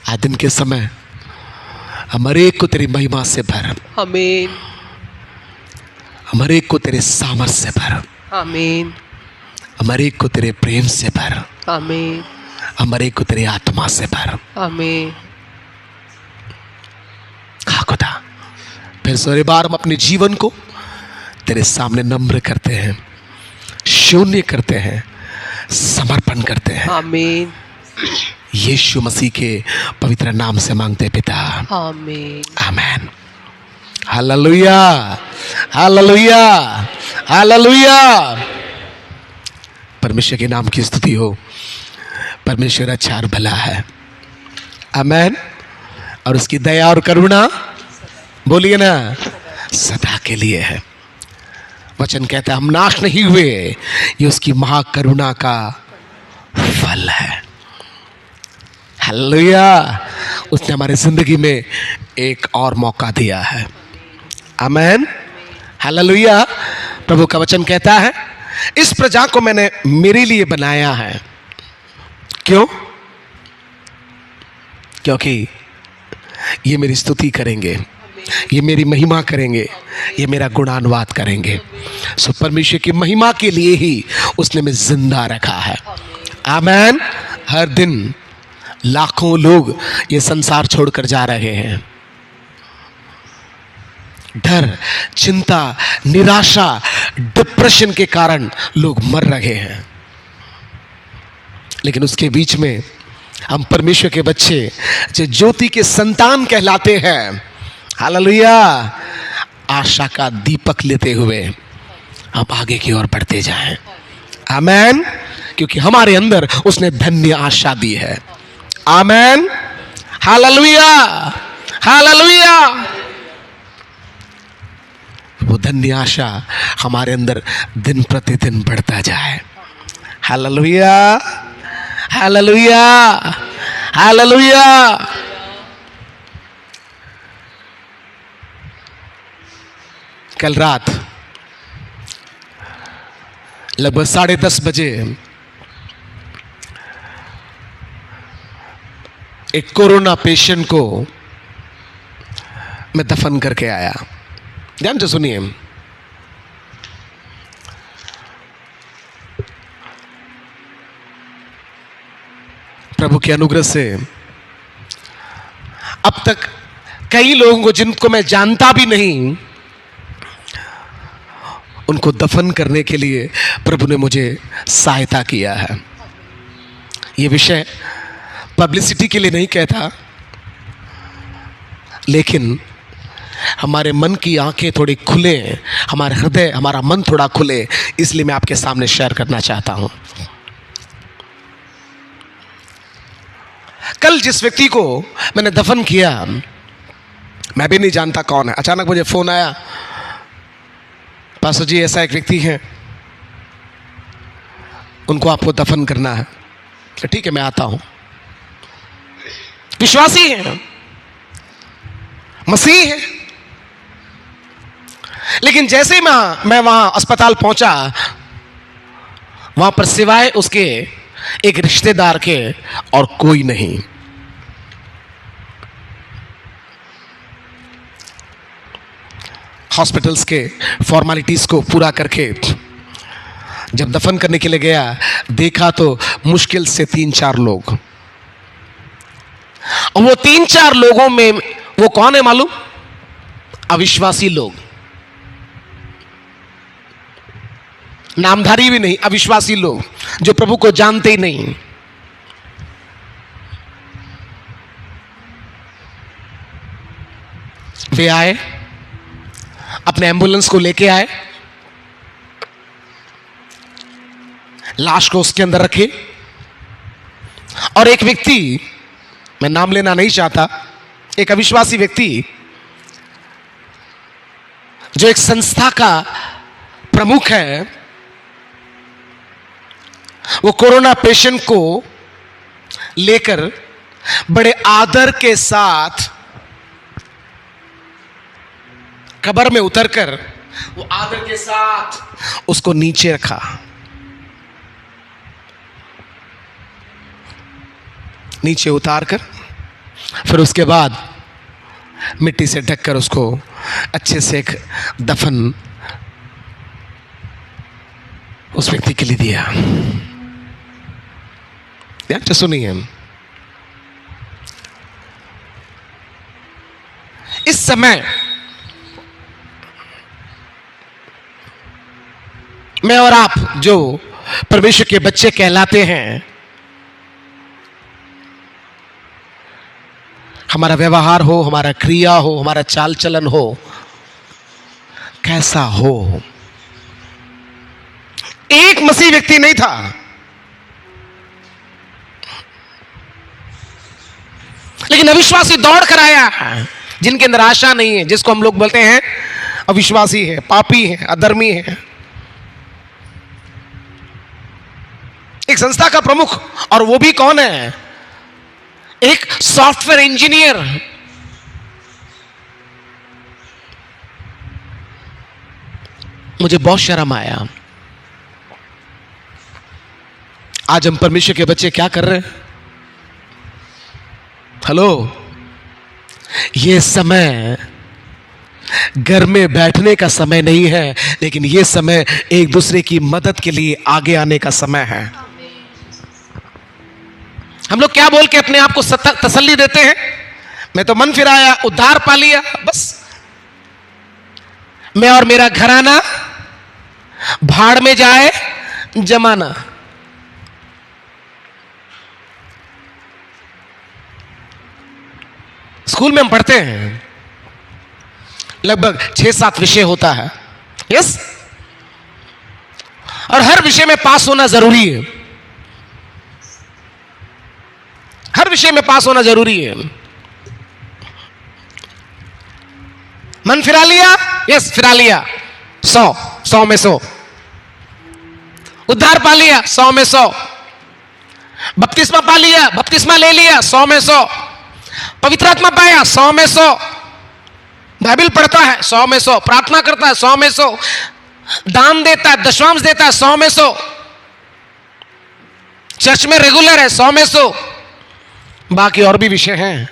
आज दिन के समय हमारे एक को तेरी महिमा से भर, आमीन, हमारे एक को तेरे सामर्थ से भर, आमीन, हमारे एक को तेरे प्रेम से भर, आमीन, हमारे एक को तेरी आत्मा से भर। आमीन। हाँ खुदा, फिर से एक बार हम अपने जीवन को तेरे सामने नम्र करते हैं, शून्य करते हैं, समर्पण करते हैं। आमीन, यीशु मसीह के पवित्र नाम से मांगते पिता, आमीन, आमेन। Hallelujah, hallelujah, hallelujah. परमेश्वर के नाम की स्तुति हो। परमेश्वर अच्छा और भला है, आमेन। और उसकी दया और करुणा, बोलिए ना, सदा के लिए है। वचन कहता है हम नाश नहीं हुए, ये उसकी महाकरुणा का फल है। हालेलुया। उसने हमारी जिंदगी में एक और मौका दिया है, आमेन, हालेलुया। प्रभु का वचन कहता है इस प्रजा को मैंने मेरे लिए बनाया है। क्यों? क्योंकि ये मेरी स्तुति करेंगे, ये मेरी महिमा करेंगे, ये मेरा गुणानुवाद करेंगे। सो परमेश्वर की महिमा के लिए ही उसने मैं जिंदा रखा है, आमेन। हर दिन लाखों लोग ये संसार छोड़कर जा रहे हैं। डर, चिंता, निराशा, डिप्रेशन के कारण लोग मर रहे हैं। लेकिन उसके बीच में हम परमेश्वर के बच्चे जो ज्योति के संतान कहलाते हैं, हालेलुया, आशा का दीपक लेते हुए हम आगे की ओर बढ़ते जाएं, आमेन। क्योंकि हमारे अंदर उसने धन्य आशा दी है, आमेन, हालेलुया, हालेलुया। वो धन्य आशा हमारे अंदर दिन प्रतिदिन बढ़ता जाए, हालेलुया, हालेलुया, हालेलुया। कल रात लगभग 10:30 बजे एक कोरोना पेशेंट को मैं दफन करके आया। ध्यान से सुनिए। प्रभु के अनुग्रह से अब तक कई लोगों को जिनको मैं जानता भी नहीं, उनको दफन करने के लिए प्रभु ने मुझे सहायता किया है। ये विषय पब्लिसिटी के लिए नहीं कहता, लेकिन हमारे मन की आंखें थोड़ी खुले, हमारे हृदय, हमारा मन थोड़ा खुले, इसलिए मैं आपके सामने शेयर करना चाहता हूं। कल जिस व्यक्ति को मैंने दफन किया, मैं भी नहीं जानता कौन है, अचानक मुझे फोन आया, पास्टर जी ऐसा एक व्यक्ति है, उनको आपको दफन करना है। तो ठीक है, मैं आता हूं। विश्वासी है, मसीह है, लेकिन जैसे मैं वहां अस्पताल पहुंचा, वहां पर सिवाय उसके एक रिश्तेदार के और कोई नहीं। हॉस्पिटल्स के फॉर्मेलिटीज को पूरा करके जब दफन करने के लिए गया, देखा तो मुश्किल से 3-4 लोग। और वो 3-4 लोगों में वो कौन है मालूम? अविश्वासी लोग, नामधारी भी नहीं, अविश्वासी लोग जो प्रभु को जानते ही नहीं। वे आए, अपने एम्बुलेंस को लेके आए, लाश को उसके अंदर रखे, और एक व्यक्ति, मैं नाम लेना नहीं चाहता, एक अविश्वासी व्यक्ति जो एक संस्था का प्रमुख है, वो कोरोना पेशेंट को लेकर बड़े आदर के साथ कब्र में उतरकर वो आदर के साथ उसको नीचे रखा। नीचे उतारकर फिर उसके बाद मिट्टी से ढककर उसको अच्छे से एक दफन उस व्यक्ति के लिए दिया। तो सुनिए, इस समय मैं और आप जो परमेश्वर के बच्चे कहलाते हैं, हमारा व्यवहार हो, हमारा क्रिया हो, हमारा चाल चलन हो, कैसा हो। एक मसीह व्यक्ति नहीं था, लेकिन अविश्वासी दौड़ कर आया, जिनके अंदर आशा नहीं है, जिसको हम लोग बोलते हैं अविश्वासी है, पापी है, अधर्मी है। एक संस्था का प्रमुख, और वो भी कौन है? एक सॉफ्टवेयर इंजीनियर। मुझे बहुत शर्म आया। आज हम परमेश्वर के बच्चे क्या कर रहे हैं? हेलो, ये समय घर में बैठने का समय नहीं है, लेकिन ये समय एक दूसरे की मदद के लिए आगे आने का समय है। हम लोग क्या बोल के अपने आप को तसल्ली देते हैं? मैं तो मन फिराया, उद्धार पा लिया, बस मैं और मेरा घराना भाड़ में जाए जमाना। स्कूल में हम पढ़ते हैं, लगभग 6-7 विषय होता है, यस, और हर विषय में पास होना जरूरी है। हर विषय में पास होना जरूरी है। मन फिरा लिया, यस फिरा लिया, 100 में 100। उद्धार पा लिया, 100 में 100। बपतिस्मा पा लिया, बपतिस्मा ले लिया, 100 में 100। पवित्र आत्मा पाया, 100 में 100। बाइबल पढ़ता है, 100 में 100। प्रार्थना करता है, 100 में 100। दान देता है, दशमांश देता है, 100 में 100। चर्च में रेगुलर है, 100 में 100। बाकी और भी विषय हैं।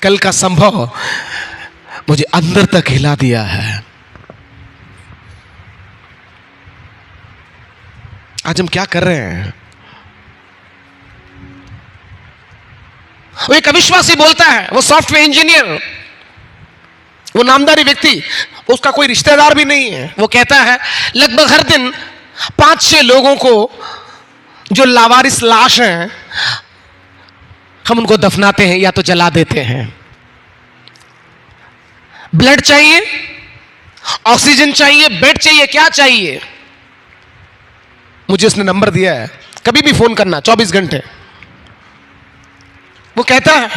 कल का संभव मुझे अंदर तक हिला दिया है। आज हम क्या कर रहे हैं? वो एक अविश्वासी बोलता है, वो सॉफ्टवेयर इंजीनियर, वो नामदारी व्यक्ति, उसका कोई रिश्तेदार भी नहीं है, वो कहता है लगभग हर दिन 5-6 लोगों को जो लावारिस लाश हैं हम उनको दफनाते हैं या तो जला देते हैं। ब्लड चाहिए, ऑक्सीजन चाहिए, बेड चाहिए, क्या चाहिए? मुझे उसने नंबर दिया है, कभी भी फोन करना 24 घंटे। वो कहता है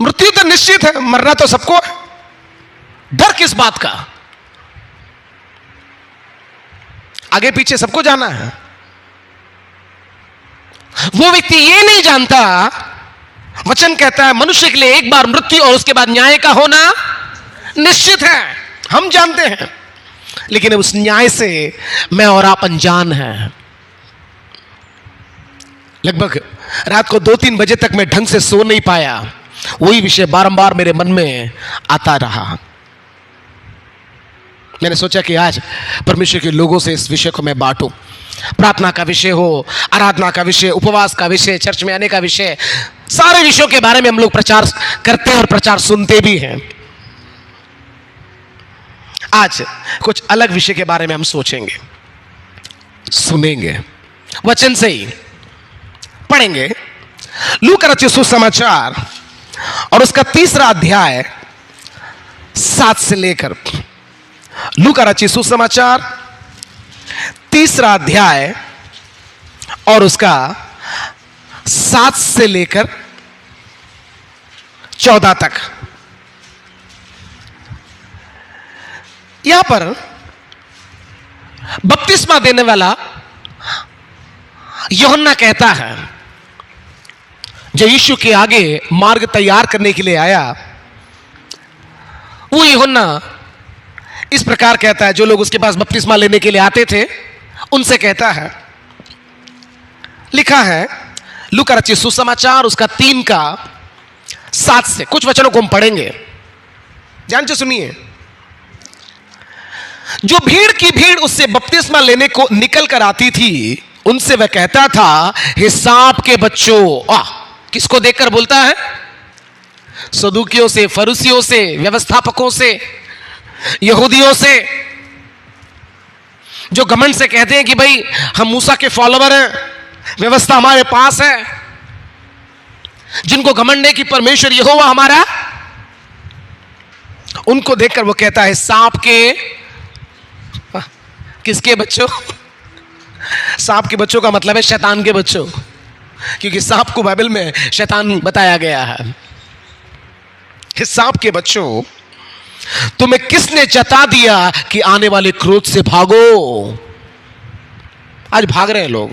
मृत्यु तो निश्चित है, मरना तो सबको है, डर किस बात का? आगे पीछे सबको जाना है। वो व्यक्ति ये नहीं जानता, वचन कहता है मनुष्य के लिए एक बार मृत्यु और उसके बाद न्याय का होना निश्चित है। हम जानते हैं, लेकिन उस न्याय से मैं और आप अनजान हैं। लगभग रात को 2-3 बजे तक मैं ढंग से सो नहीं पाया, वही विषय बारंबार मेरे मन में आता रहा। मैंने सोचा कि आज परमेश्वर के लोगों से इस विषय को मैं बांटूं। प्रार्थना का विषय हो, आराधना का विषय, उपवास का विषय, चर्च में आने का विषय, सारे विषयों के बारे में हम लोग प्रचार करते हैं और प्रचार सुनते भी हैं। आज कुछ अलग विषय के बारे में हम सोचेंगे, सुनेंगे, वचन से ही पढ़ेंगे। लूका रचित सुसमाचार और उसका 3रा अध्याय 7 से लेकर, लूका रचित सुसमाचार 3रा अध्याय और उसका 7 से लेकर 14 तक। यहां पर बपतिस्मा देने वाला यूहन्ना कहता है, जो यीशु के आगे मार्ग तैयार करने के लिए आया, वो यूहन्ना इस प्रकार कहता है। जो लोग उसके पास बपतिस्मा लेने के लिए आते थे उनसे कहता है, लिखा है लूका रचित सुसमाचार उसका 3 का 7 से, कुछ वचनों को हम पढ़ेंगे, ध्यान से सुनिए। जो भीड़ की भीड़ उससे बपतिस्मा लेने को निकल कर आती थी, उनसे वह कहता था, हे सांप के बच्चों। किसको देखकर बोलता है? सदूकियों से, फरीसियों से, व्यवस्थापकों से, यहूदियों से, जो घमंड से कहते हैं कि भाई हम मूसा के फॉलोवर हैं, व्यवस्था हमारे पास है, जिनको घमंड है कि परमेश्वर यहोवा हमारा, उनको देखकर वो कहता है सांप के, किसके बच्चों? सांप के बच्चों का मतलब है शैतान के बच्चों, क्योंकि सांप को बाइबल में शैतान बताया गया है। सांप के बच्चों, तुम्हें किसने जता दिया कि आने वाले क्रोध से भागो? आज भाग रहे हैं लोग,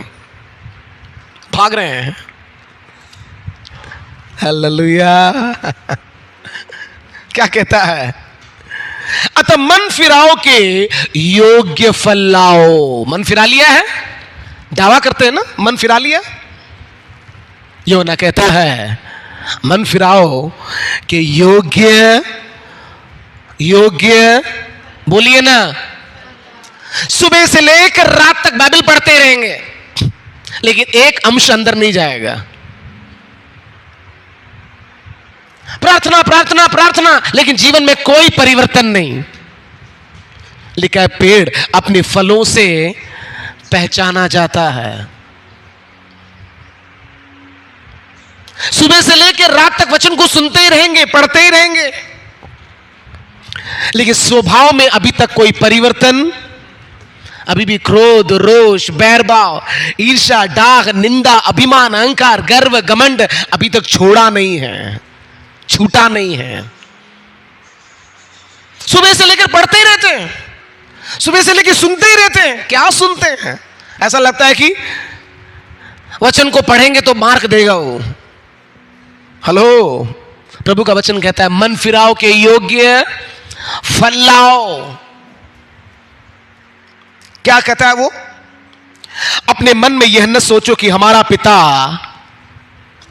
भाग रहे हैं। हालेलुया। क्या कहता है? अतः मन फिराओ के योग्य फल लाओ। मन फिरा लिया है, दावा करते हैं ना, मन फिरा लिया। यूहन्ना कहता है मन फिराओ के योग्य, योग्य बोलिए ना। सुबह से लेकर रात तक बाइबल पढ़ते रहेंगे, लेकिन एक अंश अंदर नहीं जाएगा। प्रार्थना प्रार्थना प्रार्थना, लेकिन जीवन में कोई परिवर्तन नहीं। लिखा है पेड़ अपने फलों से पहचाना जाता है। सुबह से लेकर रात तक वचन को सुनते ही रहेंगे, पढ़ते ही रहेंगे, लेकिन स्वभाव में अभी तक कोई परिवर्तन, अभी भी क्रोध, रोष, बैरभाव, ईर्ष्या, डाह, निंदा, अभिमान, अहंकार, गर्व, घमंड अभी तक छोड़ा नहीं है, छूटा नहीं है। सुबह से लेकर पढ़ते ही रहते हैं, सुबह से लेकर सुनते ही रहते हैं। क्या सुनते हैं? ऐसा लगता है कि वचन को पढ़ेंगे तो मार्क देगा वो। हेलो, प्रभु का वचन कहता है मन फिराओ के योग्य फल लाओ। क्या कहता है वो? अपने मन में यह न सोचो कि हमारा पिता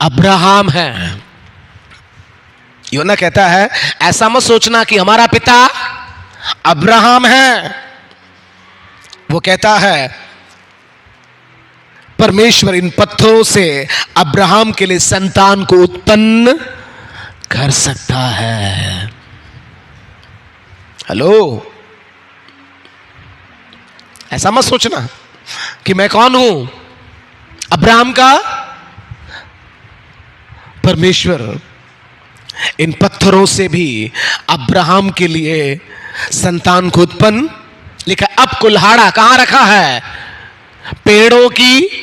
अब्राहम है। यूहन्ना कहता है ऐसा मत सोचना कि हमारा पिता अब्राहम है। वो कहता है परमेश्वर इन पत्थरों से अब्राहम के लिए संतान को उत्पन्न कर सकता है। हेलो, ऐसा मत सोचना कि मैं कौन हूं, अब्राहम का परमेश्वर। इन पत्थरों से भी अब्राहम के लिए संतान को उत्पन्न लिखा। अब कुल्हाड़ा कहां रखा है? पेड़ों की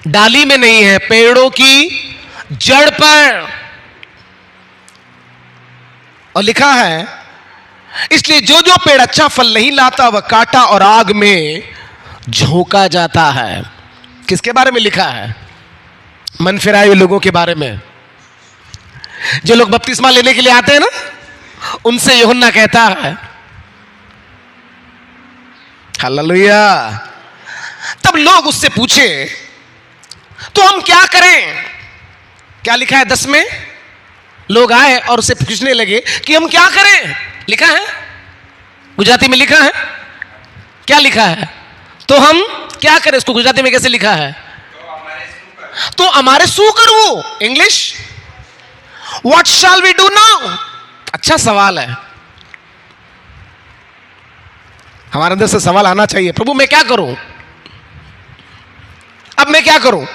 डाली में नहीं है, पेड़ों की जड़ पर। और लिखा है, इसलिए जो जो पेड़ अच्छा फल नहीं लाता वह काटा और आग में झोंका जाता है। किसके बारे में लिखा है? मन फिराए हुए लोगों के बारे में। जो लोग बपतिस्मा लेने के लिए आते हैं ना, उनसे यूहन्ना कहता है, हालेलुया। तब लोग उससे पूछे तो हम क्या करें? क्या लिखा है 10 में? लोग आए और उससे पूछने लगे कि हम क्या करें। लिखा है, गुजराती में लिखा है। क्या लिखा है? तो हम क्या करें। इसको गुजराती में कैसे लिखा है? तो हमारे सू करवू। English, what shall we do now? अच्छा सवाल है। हमारे अंदर से सवाल आना चाहिए, प्रभु मैं क्या करूं, अब मैं क्या करूं?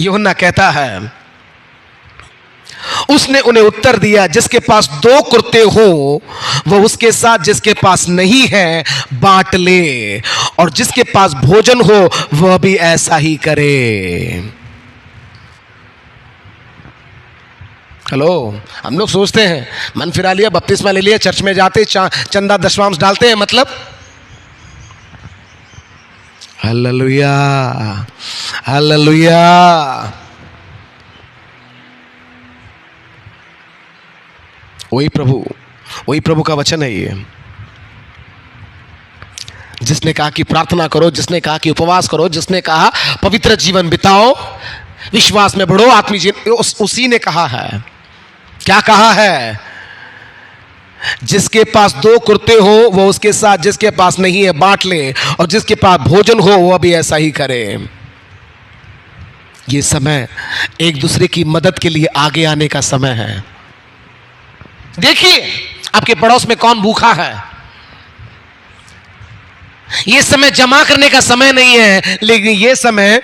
यूहन्ना कहता है, उसने उन्हें उत्तर दिया, जिसके पास 2 कुर्ते हो वह उसके साथ जिसके पास नहीं है बांट ले, और जिसके पास भोजन हो वह भी ऐसा ही करे। हेलो, हम लोग सोचते हैं मन फिरा लिया, बपतिस्मा ले लिया, चर्च में जाते, चंदा दशवांश डालते हैं, मतलब हालेलुया हालेलुया। वही प्रभु का वचन है ये, जिसने कहा कि प्रार्थना करो, जिसने कहा कि उपवास करो, जिसने कहा पवित्र जीवन बिताओ, विश्वास में बढ़ो, आत्मिक जीवन, उसी ने कहा है। क्या कहा है? जिसके पास 2 कुर्ते हो वो उसके साथ जिसके पास नहीं है बांट ले, और जिसके पास भोजन हो वह भी ऐसा ही करे। ये समय एक दूसरे की मदद के लिए आगे आने का समय है। देखिए आपके पड़ोस में कौन भूखा है। यह समय जमा करने का समय नहीं है, लेकिन यह समय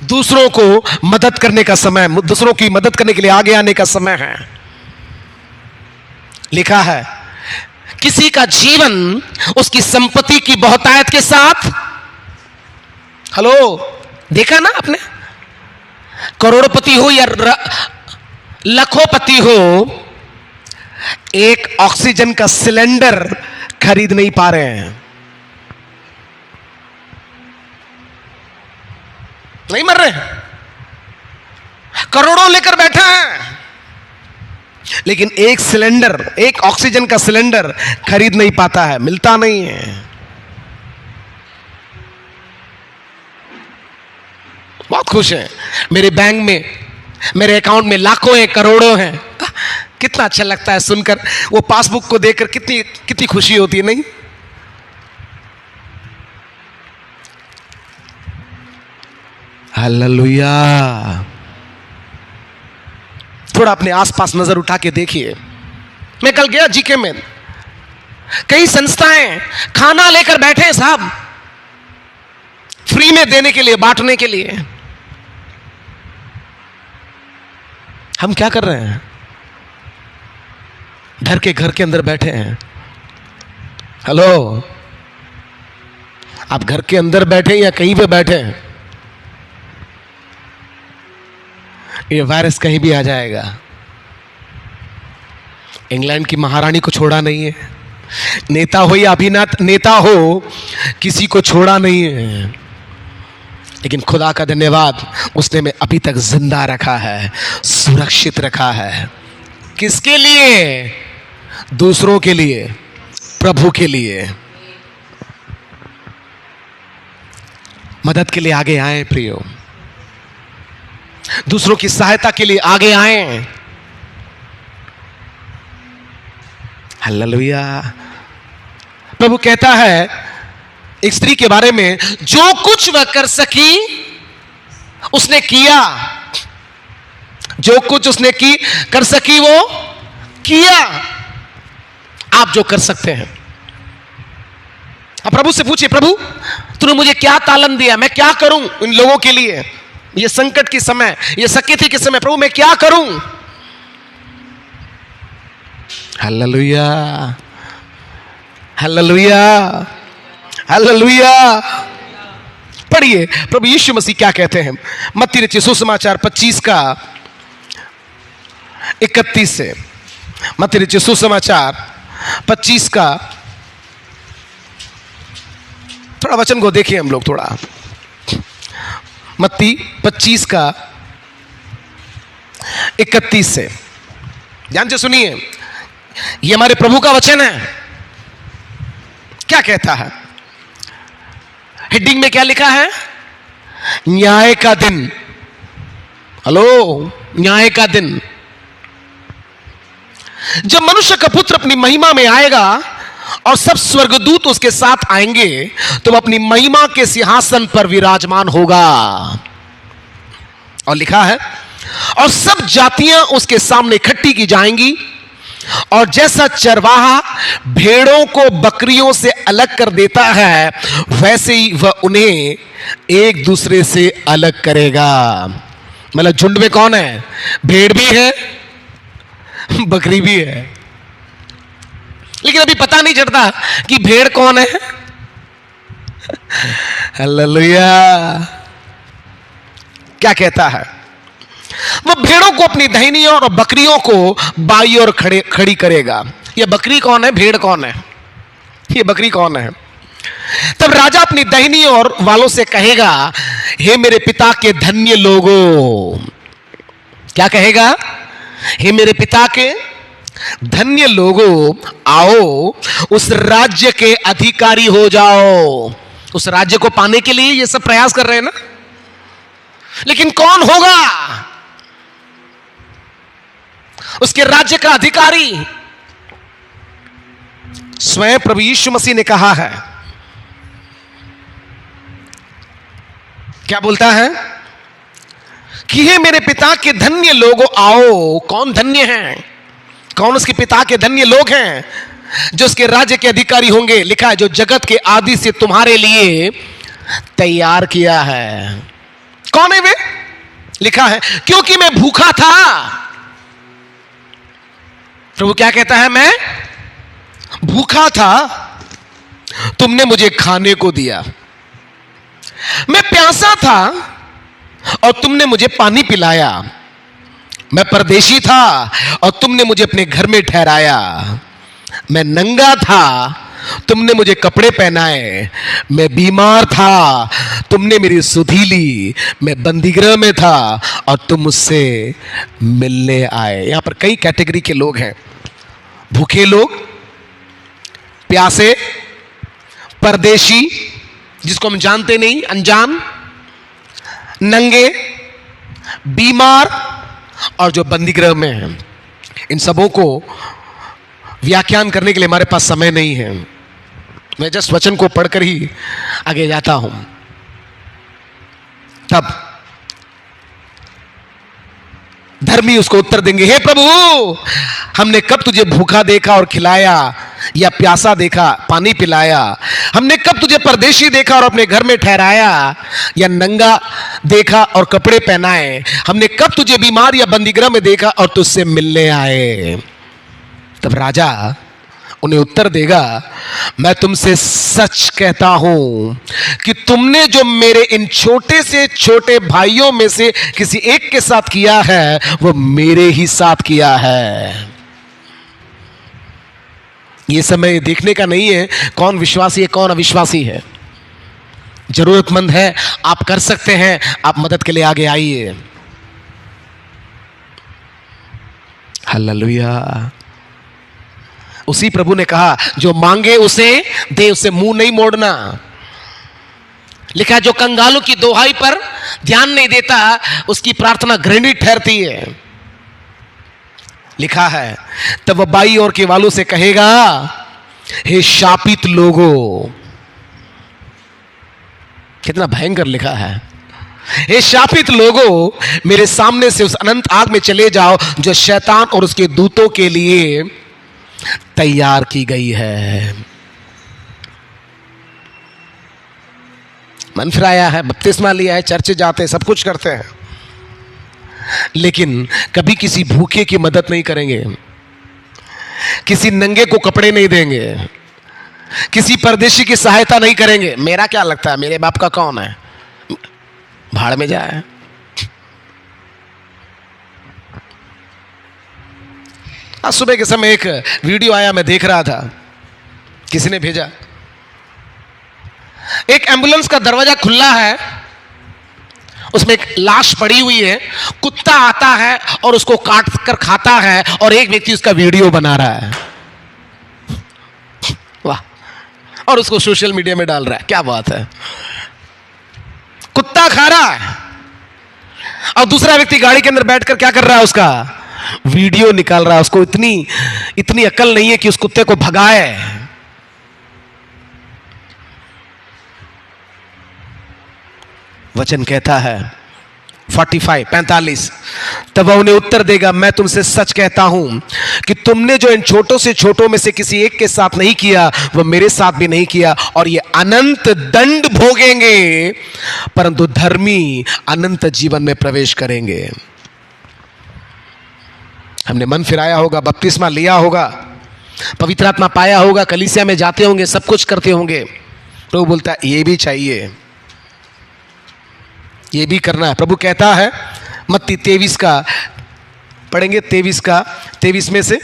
दूसरों को मदद करने का समय, दूसरों की मदद करने के लिए आगे आने का समय है। लिखा है, किसी का जीवन उसकी संपत्ति की बहुतायत के साथ, हेलो देखा ना आपने, करोड़पति हो या लाखोंपति हो, एक ऑक्सीजन का सिलेंडर खरीद नहीं पा रहे हैं। नहीं मर रहे हैं, करोड़ों लेकर बैठा है, लेकिन एक सिलेंडर, एक ऑक्सीजन का सिलेंडर खरीद नहीं पाता है, मिलता नहीं है। बहुत खुश है, मेरे बैंक में, मेरे अकाउंट में लाखों हैं, करोड़ों हैं। कितना अच्छा लगता है सुनकर, वो पासबुक को देखकर कितनी खुशी होती है, नहीं? हालेलुया। थोड़ा अपने आसपास नजर उठा के देखिए। मैं कल गया जीके में, कई संस्थाएं खाना लेकर बैठे हैं साहब, फ्री में देने के लिए, बांटने के लिए। हम क्या कर रहे हैं? घर के अंदर बैठे हैं। हेलो, आप घर के अंदर बैठे या कहीं पे बैठे हैं, ये वायरस कहीं भी आ जाएगा। इंग्लैंड की महारानी को छोड़ा नहीं है, नेता हो या अभिनेता नेता हो, किसी को छोड़ा नहीं है। लेकिन खुदा का धन्यवाद, उसने हमें अभी तक जिंदा रखा है, सुरक्षित रखा है। किसके लिए? दूसरों के लिए, प्रभु के लिए। मदद के लिए आगे आए प्रियो, दूसरों की सहायता के लिए आगे आए। हालेलुया। प्रभु कहता है एक स्त्री के बारे में, जो कुछ वह कर सकी उसने किया, जो कुछ उसने कर सकी वो किया। आप जो कर सकते हैं, आप प्रभु से पूछिए, प्रभु तूने मुझे क्या तालन दिया, मैं क्या करूं इन लोगों के लिए, ये संकट के समय, ये सकेती के समय, प्रभु मैं क्या करूं। Hallelujah, hallelujah, hallelujah. पढ़िए प्रभु यीशु मसीह क्या कहते हैं, मत्ती रचित सुसमाचार 25 का 31 से। मत्ती रचित सुसमाचार 25 का, थोड़ा वचन को देखिए हम लोग थोड़ा। मत्ती 25 का 31 से ध्यान से सुनिए, ये हमारे प्रभु का वचन है। क्या कहता है, हेडिंग में क्या लिखा है, न्याय का दिन। हेलो, न्याय का दिन, जब मनुष्य का पुत्र अपनी महिमा में आएगा और सब स्वर्गदूत उसके साथ आएंगे, तो वह अपनी महिमा के सिंहासन पर विराजमान होगा। और लिखा है, और सब जातियां उसके सामने इकट्ठी की जाएंगी, और जैसा चरवाहा भेड़ों को बकरियों से अलग कर देता है, वैसे ही वह उन्हें एक दूसरे से अलग करेगा। मतलब झुंड में कौन है, भेड़ भी है, बकरी भी है, लेकिन अभी पता नहीं चलता कि भेड़ कौन है। हालेलुया। क्या कहता है, वो भेड़ों को अपनी दाहिनी ओर और बकरियों को बाईं ओर खड़ी करेगा। ये बकरी कौन है, भेड़ कौन है, ये बकरी कौन है। तब राजा अपनी दाहिनी ओर वालों से कहेगा, हे मेरे पिता के धन्य लोगों। क्या कहेगा, हे मेरे पिता के धन्य लोगों, आओ उस राज्य के अधिकारी हो जाओ। उस राज्य को पाने के लिए ये सब प्रयास कर रहे हैं ना, लेकिन कौन होगा उसके राज्य का अधिकारी? स्वयं प्रभु यीशु मसीह ने कहा है। क्या बोलता है कि हे मेरे पिता के धन्य लोगों आओ। कौन धन्य हैं, कौन उसके पिता के धन्य लोग हैं? जो उसके राज्य के अधिकारी होंगे। लिखा है, जो जगत के आदि से तुम्हारे लिए तैयार किया है। कौन है वे? लिखा है, क्योंकि मैं भूखा था। प्रभु क्या कहता है, मैं भूखा था, तुमने मुझे खाने को दिया। मैं प्यासा था और तुमने मुझे पानी पिलाया। मैं परदेशी था और तुमने मुझे अपने घर में ठहराया। मैं नंगा था, तुमने मुझे कपड़े पहनाए। मैं बीमार था, तुमने मेरी सुधि ली। मैं बंदीगृह में था और तुम मुझसे मिलने आए। यहां पर कई कैटेगरी के लोग हैं, भूखे लोग, प्यासे, परदेशी जिसको हम जानते नहीं, अनजान, नंगे, बीमार और जो बंदीगृह में हैं। इन सबों को व्याख्यान करने के लिए हमारे पास समय नहीं है। मैं जस्ट वचन को पढ़कर ही आगे जाता हूं। तब धर्मी उसको उत्तर देंगे, हे प्रभु, हमने कब तुझे भूखा देखा और खिलाया, या प्यासा देखा पानी पिलाया? हमने कब तुझे परदेशी देखा और अपने घर में ठहराया, या नंगा देखा और कपड़े पहनाए? हमने कब तुझे बीमार या बंदीगृह में देखा और तुझसे मिलने आए? तब राजा उन्हें उत्तर देगा, मैं तुमसे सच कहता हूं कि तुमने जो मेरे इन छोटे से छोटे भाइयों में से किसी एक के साथ किया है, वो मेरे ही साथ किया है। ये समय देखने का नहीं है कौन विश्वासी है कौन अविश्वासी है। जरूरतमंद है, आप कर सकते हैं, आप मदद के लिए आगे आइए। हालेलुया। उसी प्रभु ने कहा, जो मांगे उसे दे, उसे मुंह नहीं मोड़ना। लिखा, जो कंगालों की दोहाई पर ध्यान नहीं देता, उसकी प्रार्थना घृणित ठहरती है। लिखा है, तब वह बाई ओर के वालों से कहेगा, हे शापित लोगों। कितना भयंकर लिखा है, हे शापित लोगों, मेरे सामने से उस अनंत आग में चले जाओ जो शैतान और उसके दूतों के लिए तैयार की गई है। मन फिराया है, बपतिस्मा लिया है, चर्च जाते हैं, सब कुछ करते हैं, लेकिन कभी किसी भूखे की मदद नहीं करेंगे, किसी नंगे को कपड़े नहीं देंगे, किसी परदेशी की सहायता नहीं करेंगे। मेरा क्या लगता है, मेरे बाप का कौन है, भाड़ में जाए। आज सुबह के समय एक वीडियो आया, मैं देख रहा था, किसी ने भेजा, एक एम्बुलेंस का दरवाजा खुला है, उसमें एक लाश पड़ी हुई है, कुत्ता आता है और उसको काट कर खाता है और एक व्यक्ति उसका वीडियो बना रहा है। वाह, और उसको सोशल मीडिया में डाल रहा है। क्या बात है, कुत्ता खा रहा है और दूसरा व्यक्ति गाड़ी के अंदर बैठकर क्या कर रहा है, उसका वीडियो निकाल रहा है। उसको इतनी अकल नहीं है कि उस कुत्ते को भगाए। वचन कहता है 45 तब वह उन्हें उत्तर देगा, मैं तुमसे सच कहता हूं कि तुमने जो इन छोटों से छोटों में से किसी एक के साथ नहीं किया, वह मेरे साथ भी नहीं किया, और ये अनंत दंड भोगेंगे, परंतु धर्मी अनंत जीवन में प्रवेश करेंगे। हमने मन फिराया होगा, बपतिस्मा लिया होगा, पवित्र आत्मा पाया होगा, कलीसिया में जाते होंगे, सब कुछ करते होंगे। प्रभु बोलता है ये भी चाहिए, ये भी करना है। प्रभु कहता है मत्ती 23 का पढ़ेंगे, 23 में से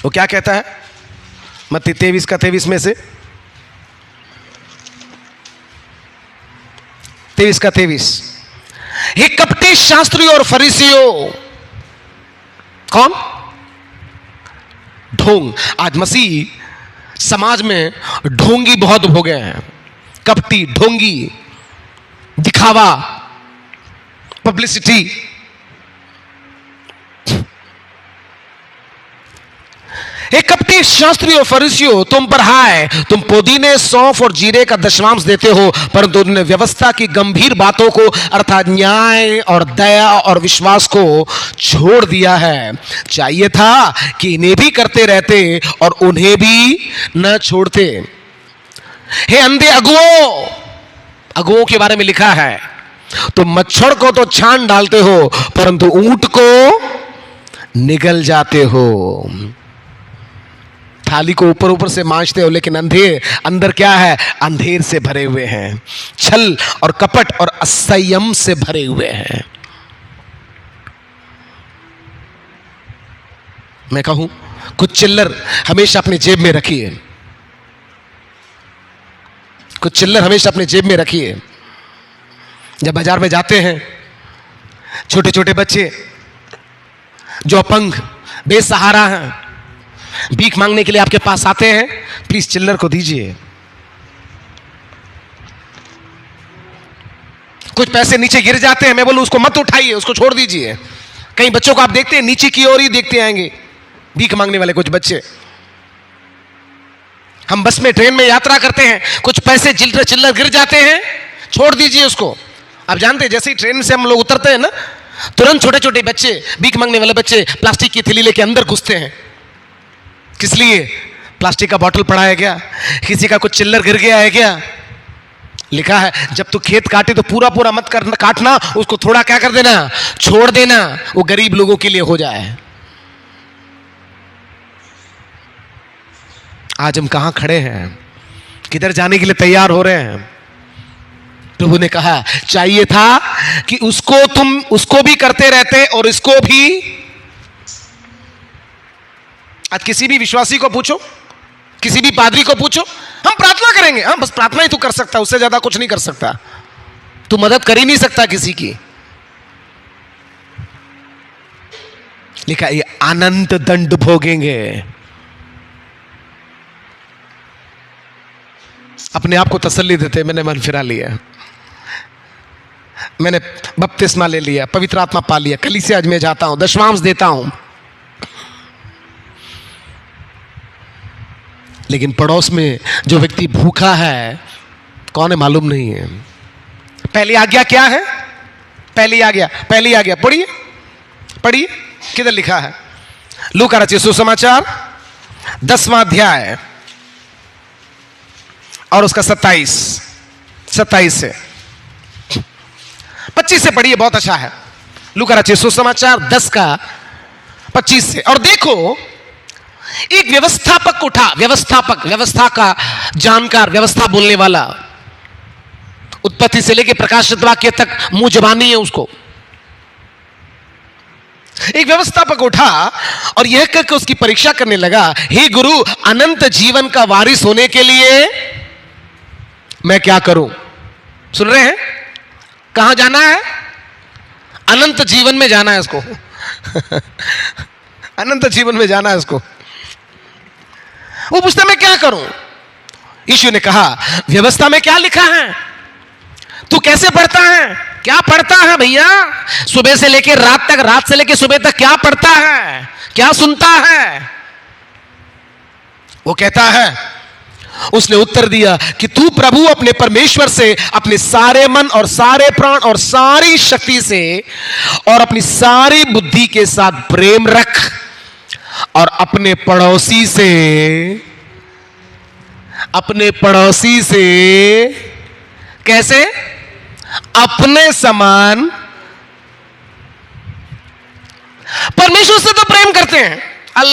वो क्या कहता है, मत्ती 23 में से 23 हे कपटी शास्त्री और फरीसियों। कौन? ढोंग। आज मसीह समाज में ढोंगी बहुत हो गए हैं, कपटी, ढोंगी, दिखावा, पब्लिसिटी। हे कपटी शास्त्री और फरीसियों, तुम पर हाय, तुम पुदीने, सौंफ और जीरे का दशमांश देते हो, परंतु उन्होंने व्यवस्था की गंभीर बातों को अर्थात न्याय और दया और विश्वास को छोड़ दिया है। चाहिए था कि इन्हें भी करते रहते और उन्हें भी न छोड़ते। हे अंधे अगुओं के बारे में लिखा है, तुम मच्छर को तो छान डालते हो, परंतु ऊंट को निगल जाते हो। थाली को ऊपर ऊपर से मांजते हो, लेकिन अंदर क्या है, अंधेर से भरे हुए हैं, छल और कपट और असंयम से भरे हुए हैं। मैं कहूं, कुछ चिल्लर हमेशा अपने जेब में रखिए, कुछ चिल्लर हमेशा अपने जेब में रखिए। जब बाजार में जाते हैं, छोटे छोटे बच्चे जो अपंग, बेसहारा हैं, भीख मांगने के लिए आपके पास आते हैं, प्लीज चिल्लर को दीजिए। कुछ पैसे नीचे गिर जाते हैं, मैं बोलूं उसको मत उठाइए, उसको छोड़ दीजिए। कई बच्चों को आप देखते हैं नीचे की ओर ही देखते आएंगे, भीख मांगने वाले कुछ बच्चे। हम बस में, ट्रेन में यात्रा करते हैं, कुछ पैसे चिल्लर गिर जाते हैं, छोड़ दीजिए उसको। आप जानते हैं जैसे ही ट्रेन से हम लोग उतरते हैं ना, तुरंत छोटे छोटे बच्चे, भीख मांगने वाले बच्चे प्लास्टिक की थैली लेके अंदर घुसते हैं। किस लिए? प्लास्टिक का बोतल पड़ा है क्या, किसी का कुछ चिल्लर गिर गया है क्या? लिखा है जब तू खेत काटे तो पूरा पूरा मत काटना, उसको थोड़ा क्या कर देना, छोड़ देना, वो गरीब लोगों के लिए हो जाए। आज हम कहां खड़े हैं, किधर जाने के लिए तैयार हो रहे हैं? प्रभु ने कहा चाहिए था कि उसको भी करते रहते और इसको भी। आज किसी भी विश्वासी को पूछो, किसी भी पादरी को पूछो, हम प्रार्थना करेंगे, हम बस प्रार्थना ही तू कर सकता, उससे ज्यादा कुछ नहीं कर सकता, तू मदद कर ही नहीं सकता किसी की। लिखा ये अनंत दंड भोगेंगे। अपने आप को तसल्ली देते, मैंने मन फिरा लिया, मैंने बपतिस्मा ले लिया, पवित्र आत्मा पा लिया, कलीसिया आज मैं जाता हूं, दशमांश देता हूं, लेकिन पड़ोस में जो व्यक्ति भूखा है, कौन है मालूम नहीं है। पहली आज्ञा क्या है? पहली आज्ञा पढ़िए पढ़िए, किधर लिखा है? लूका रचित सुसमाचार 10वां अध्याय और उसका 27 से 25 से पढ़िए, बहुत अच्छा है। लूका रचित सुसमाचार 10 का 25 से। और देखो, एक व्यवस्थापक उठा, व्यवस्था का जानकार, व्यवस्था बोलने वाला, उत्पत्ति से लेकर प्रकाशित वाक्य तक मुंह जबानी है उसको। एक व्यवस्थापक उठा और यह कहकर उसकी परीक्षा करने लगा, हे गुरु, अनंत जीवन का वारिस होने के लिए मैं क्या करूं? सुन रहे हैं? कहां जाना है? अनंत जीवन में जाना है इसको। अनंत जीवन में जाना है इसको। वो पूछता मैं क्या करूं? यीशु ने कहा, व्यवस्था में क्या लिखा है? तू कैसे पढ़ता है? क्या पढ़ता है भैया? सुबह से लेकर रात तक, रात से लेकर सुबह तक क्या पढ़ता है? क्या सुनता है? वो कहता है, उसने उत्तर दिया कि तू प्रभु अपने परमेश्वर से अपने सारे मन और सारे प्राण और सारी शक्ति से और अपनी सारी बुद्धि के साथ प्रेम रख, और अपने पड़ोसी से कैसे? अपने समान। परमेश्वर से तो प्रेम करते हैं, आई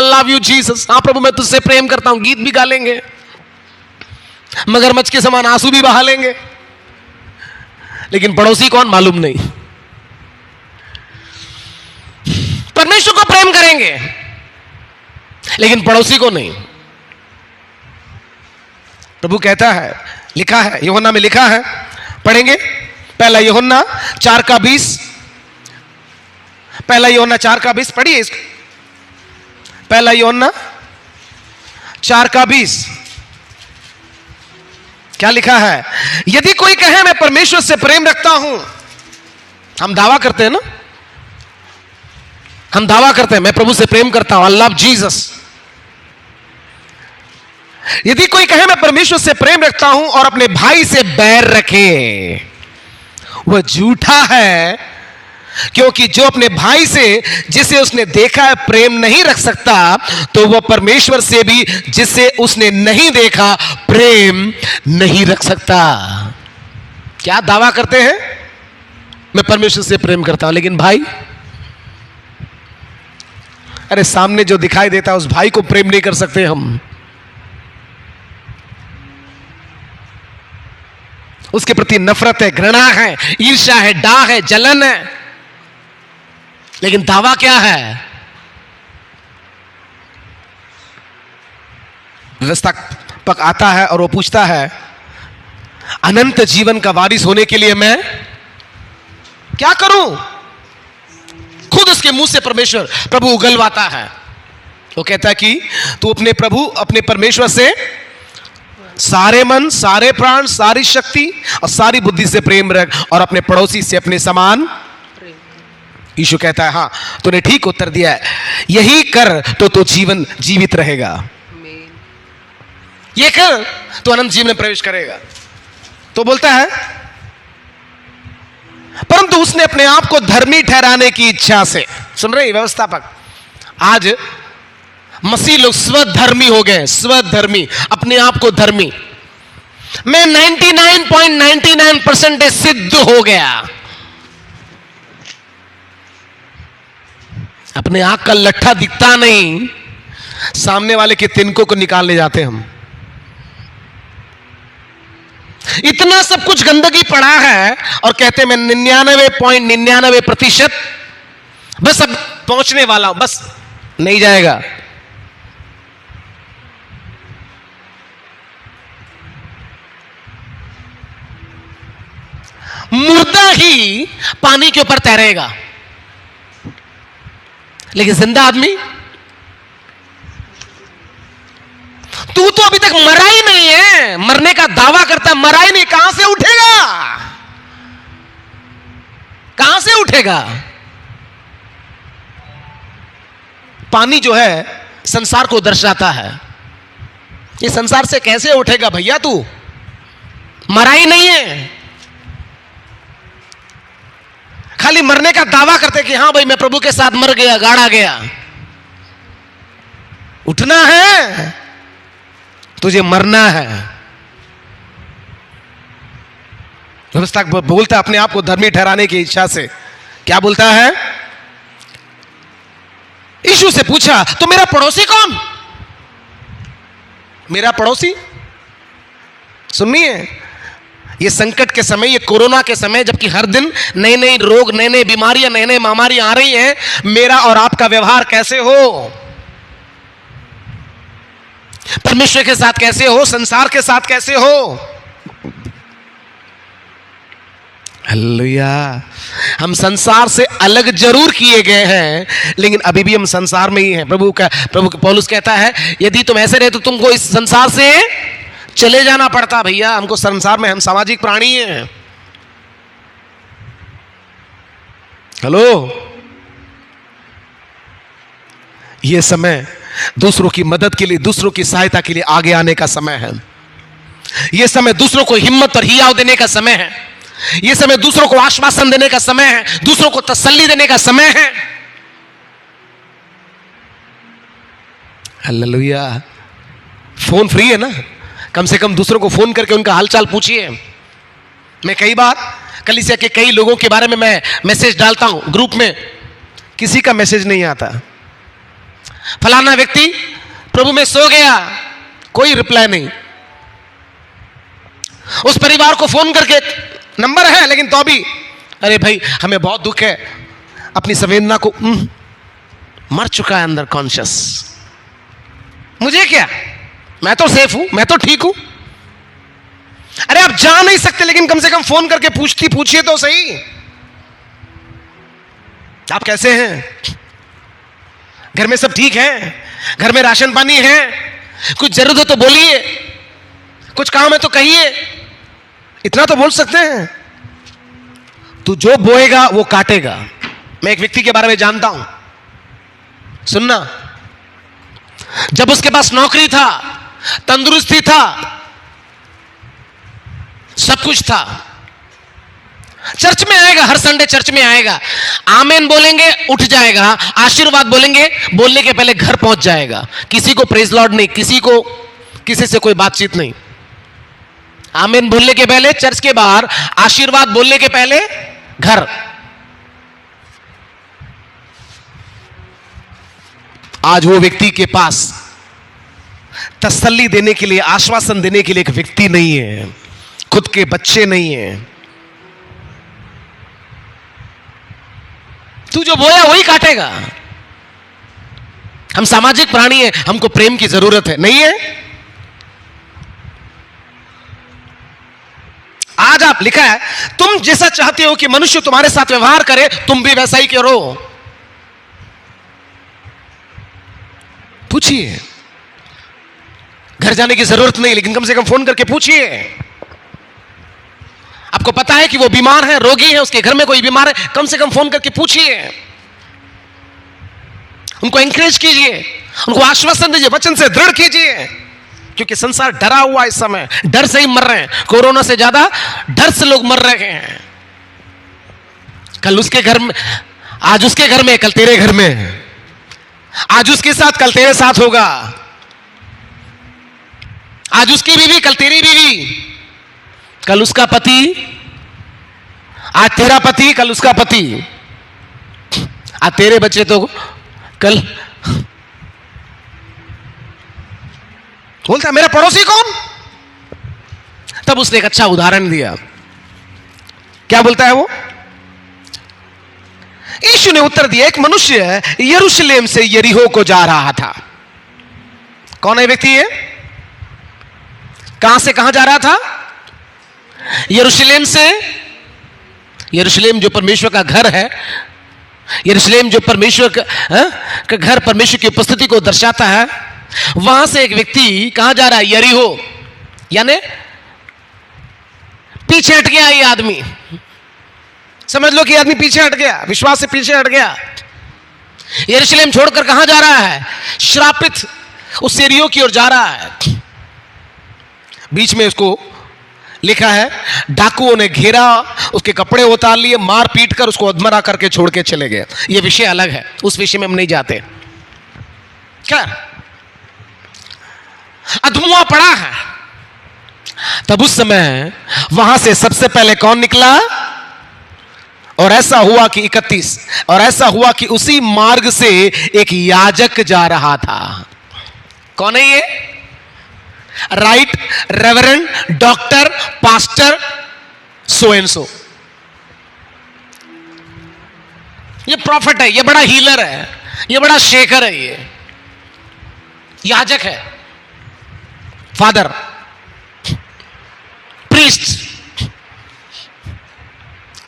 लव यू जीसस, हाँ प्रभु मैं तुझसे प्रेम करता हूं, गीत भी गा लेंगे, मगरमच्छ के समान आंसू भी बहा लेंगे, लेकिन पड़ोसी कौन मालूम नहीं। परमेश्वर को प्रेम करेंगे लेकिन पड़ोसी को नहीं। प्रभु कहता है, लिखा है यूहन्ना में, लिखा है, पढ़ेंगे पहला यूहन्ना 4 का 20, पहला यूहन्ना 4 का 20 पढ़िए इसको। पहला यूहन्ना 4 का 20 क्या लिखा है? यदि कोई कहे मैं परमेश्वर से प्रेम रखता हूं, हम दावा करते हैं ना, हम दावा करते हैं मैं प्रभु से प्रेम करता हूं, आई लव जीसस। यदि कोई कहे मैं परमेश्वर से प्रेम रखता हूं और अपने भाई से बैर रखे, वह झूठा है, क्योंकि जो अपने भाई से जिसे उसने देखा है प्रेम नहीं रख सकता, तो वह परमेश्वर से भी जिसे उसने नहीं देखा प्रेम नहीं रख सकता। क्या दावा करते हैं? मैं परमेश्वर से प्रेम करता हूं, लेकिन भाई, अरे सामने जो दिखाई देता है उस भाई को प्रेम नहीं कर सकते हम। उसके प्रति नफरत है, घृणा है, ईर्ष्या है, डाह है, जलन है, लेकिन दावा क्या है? व्यवस्थापक आता है और वो पूछता है, अनंत जीवन का वारिस होने के लिए मैं क्या करूं? खुद उसके मुंह से परमेश्वर प्रभु उगलवाता है। वो कहता है कि तू अपने प्रभु, अपने परमेश्वर से सारे मन, सारे प्राण, सारी शक्ति और सारी बुद्धि से प्रेम रख, और अपने पड़ोसी से अपने समान। यीशु कहता है, हाँ तूने ठीक उत्तर दिया है, यही कर तो तू जीवित रहेगा, ये कर तो अनंत जीवन में प्रवेश करेगा। तो बोलता है, परंतु उसने अपने आप को धर्मी ठहराने की इच्छा से, सुन रहे व्यवस्थापक, आज मसीह लोग स्वधर्मी हो गए, स्वधर्मी, अपने आप को धर्मी। मैं 99.99% सिद्ध हो गया। अपने आंख का लट्ठा दिखता नहीं, सामने वाले के तिनकों को निकालने जाते हम। इतना सब कुछ गंदगी पड़ा है और कहते मैं 99.99% बस अब पहुंचने वाला हूं, बस नहीं जाएगा। मुर्दा ही पानी के ऊपर तैरेगा, लेकिन जिंदा आदमी, तू तो अभी तक मरा ही नहीं है, मरने का दावा करता, मरा ही नहीं, कहां से उठेगा? कहां से उठेगा? पानी जो है संसार को दर्शाता है, ये संसार से कैसे उठेगा भैया? तू मरा ही नहीं है। खाली मरने का दावा करते कि हाँ भाई मैं प्रभु के साथ मर गया, गाड़ा गया। उठना है, तुझे मरना है। व्यवस्था बोलता अपने आप को धर्मी ठहराने की इच्छा से, क्या बोलता है? यीशु से पूछा तो मेरा पड़ोसी कौन? मेरा पड़ोसी? सुनिए, ये संकट के समय, ये कोरोना के समय, जबकि हर दिन नए नए रोग, नए नए बीमारियां, नए नए महामारी आ रही हैं, मेरा और आपका व्यवहार कैसे हो? परमेश्वर के साथ कैसे हो? संसार के साथ कैसे हो? हालेलुया। हम संसार से अलग जरूर किए गए हैं, लेकिन अभी भी हम संसार में ही हैं। प्रभु पौलुस कहता है यदि तुम ऐसे रहे तो तुमको इस संसार से चले जाना पड़ता। भैया हमको संसार में, हम सामाजिक प्राणी हैं। हेलो, यह समय दूसरों की मदद के लिए, दूसरों की सहायता के लिए आगे आने का समय है। यह समय दूसरों को हिम्मत और हियाव देने का समय है। यह समय दूसरों को आश्वासन देने का समय है, दूसरों को तसल्ली देने का समय है। हालेलुया। फोन फ्री है ना, कम से कम दूसरों को फोन करके उनका हालचाल पूछिए। मैं कई बार कलीसिया के कई लोगों के बारे में मैं मैसेज डालता हूं ग्रुप में, किसी का मैसेज नहीं आता। फलाना व्यक्ति प्रभु में सो गया, कोई रिप्लाई नहीं। उस परिवार को फोन करके, नंबर है लेकिन तो भी, अरे भाई हमें बहुत दुख है, अपनी संवेदना को मर चुका है अंदर कॉन्शियस, मुझे क्या, मैं तो सेफ हूं, मैं तो ठीक हूं। अरे आप जा नहीं सकते, लेकिन कम से कम फोन करके पूछिए तो सही, आप कैसे हैं, घर में सब ठीक है, घर में राशन पानी है, कुछ जरूरत हो तो बोलिए, कुछ काम है तो कहिए, इतना तो बोल सकते हैं। तू जो बोएगा वो काटेगा। मैं एक व्यक्ति के बारे में जानता हूं, सुनना, जब उसके पास नौकरी था, तंदुरुस्ती था, सब कुछ था, चर्च में आएगा, हर संडे चर्च में आएगा, आमेन बोलेंगे उठ जाएगा, आशीर्वाद बोलेंगे बोलने के पहले घर पहुंच जाएगा, किसी को प्रेज लॉर्ड नहीं, किसी से कोई बातचीत नहीं। आमेन बोलने के पहले चर्च के बाहर, आशीर्वाद बोलने के पहले घर। आज वो व्यक्ति के पास तसल्ली देने के लिए, आश्वासन देने के लिए एक व्यक्ति नहीं है, खुद के बच्चे नहीं है। तू जो बोया वही काटेगा। हम सामाजिक प्राणी हैं, हमको प्रेम की जरूरत है, नहीं है? आज आप लिखा है, तुम जैसा चाहते हो कि मनुष्य तुम्हारे साथ व्यवहार करे, तुम भी वैसा ही करो। पूछिए, घर जाने की जरूरत नहीं, लेकिन कम से कम फोन करके पूछिए। आपको पता है कि वो बीमार है, रोगी है, उसके घर में कोई बीमार है, कम से कम फोन करके पूछिए, उनको एनकरेज कीजिए, उनको आश्वासन दीजिए, वचन से दृढ़ कीजिए। क्योंकि संसार डरा हुआ इस समय, डर से ही मर रहे हैं, कोरोना से ज्यादा डर से लोग मर रहे हैं। कल उसके घर में, आज उसके घर में, कल तेरे घर में, आज उसके साथ कल तेरे साथ होगा, आज उसकी बीवी कल तेरी बीवी, कल उसका पति, आज तेरा पति कल उसका पति, आज तेरे बच्चे तो कल। बोलता है मेरा पड़ोसी कौन? तब उसने एक अच्छा उदाहरण दिया। क्या बोलता है वो? यीशु ने उत्तर दिया, एक मनुष्य यरूशलेम से यरीहो को जा रहा था। कौन है व्यक्ति ये? कहां से कहां जा रहा था? यरूशलेम से। यरूशलेम जो परमेश्वर का घर है, यरूशलेम जो परमेश्वर का घर, परमेश्वर की उपस्थिति को दर्शाता है, वहां से एक व्यक्ति कहां जा रहा है? यरीहो, यानी पीछे हट गया। ये आदमी, समझ लो कि आदमी पीछे हट गया, विश्वास से पीछे हट गया। यरूशलेम छोड़कर कहां जा रहा है? श्रापित उस यरीहो की ओर जा रहा है। बीच में उसको लिखा है डाकुओं ने घेरा, उसके कपड़े उतार लिए, मार पीट कर उसको अधमरा करके छोड़ के चले गए। ये विषय अलग है, उस विषय में हम नहीं जाते। क्या अधमुआ पड़ा है, तब उस समय वहां से सबसे पहले कौन निकला? और ऐसा हुआ कि 31, और ऐसा हुआ कि उसी मार्ग से एक याजक जा रहा था। कौन है ये? Right reverend doctor pastor so and so. ये प्रॉफिट है, ये बड़ा हीलर है, ये बड़ा शेखर है, ये याजक है, फादर, प्रीस्ट।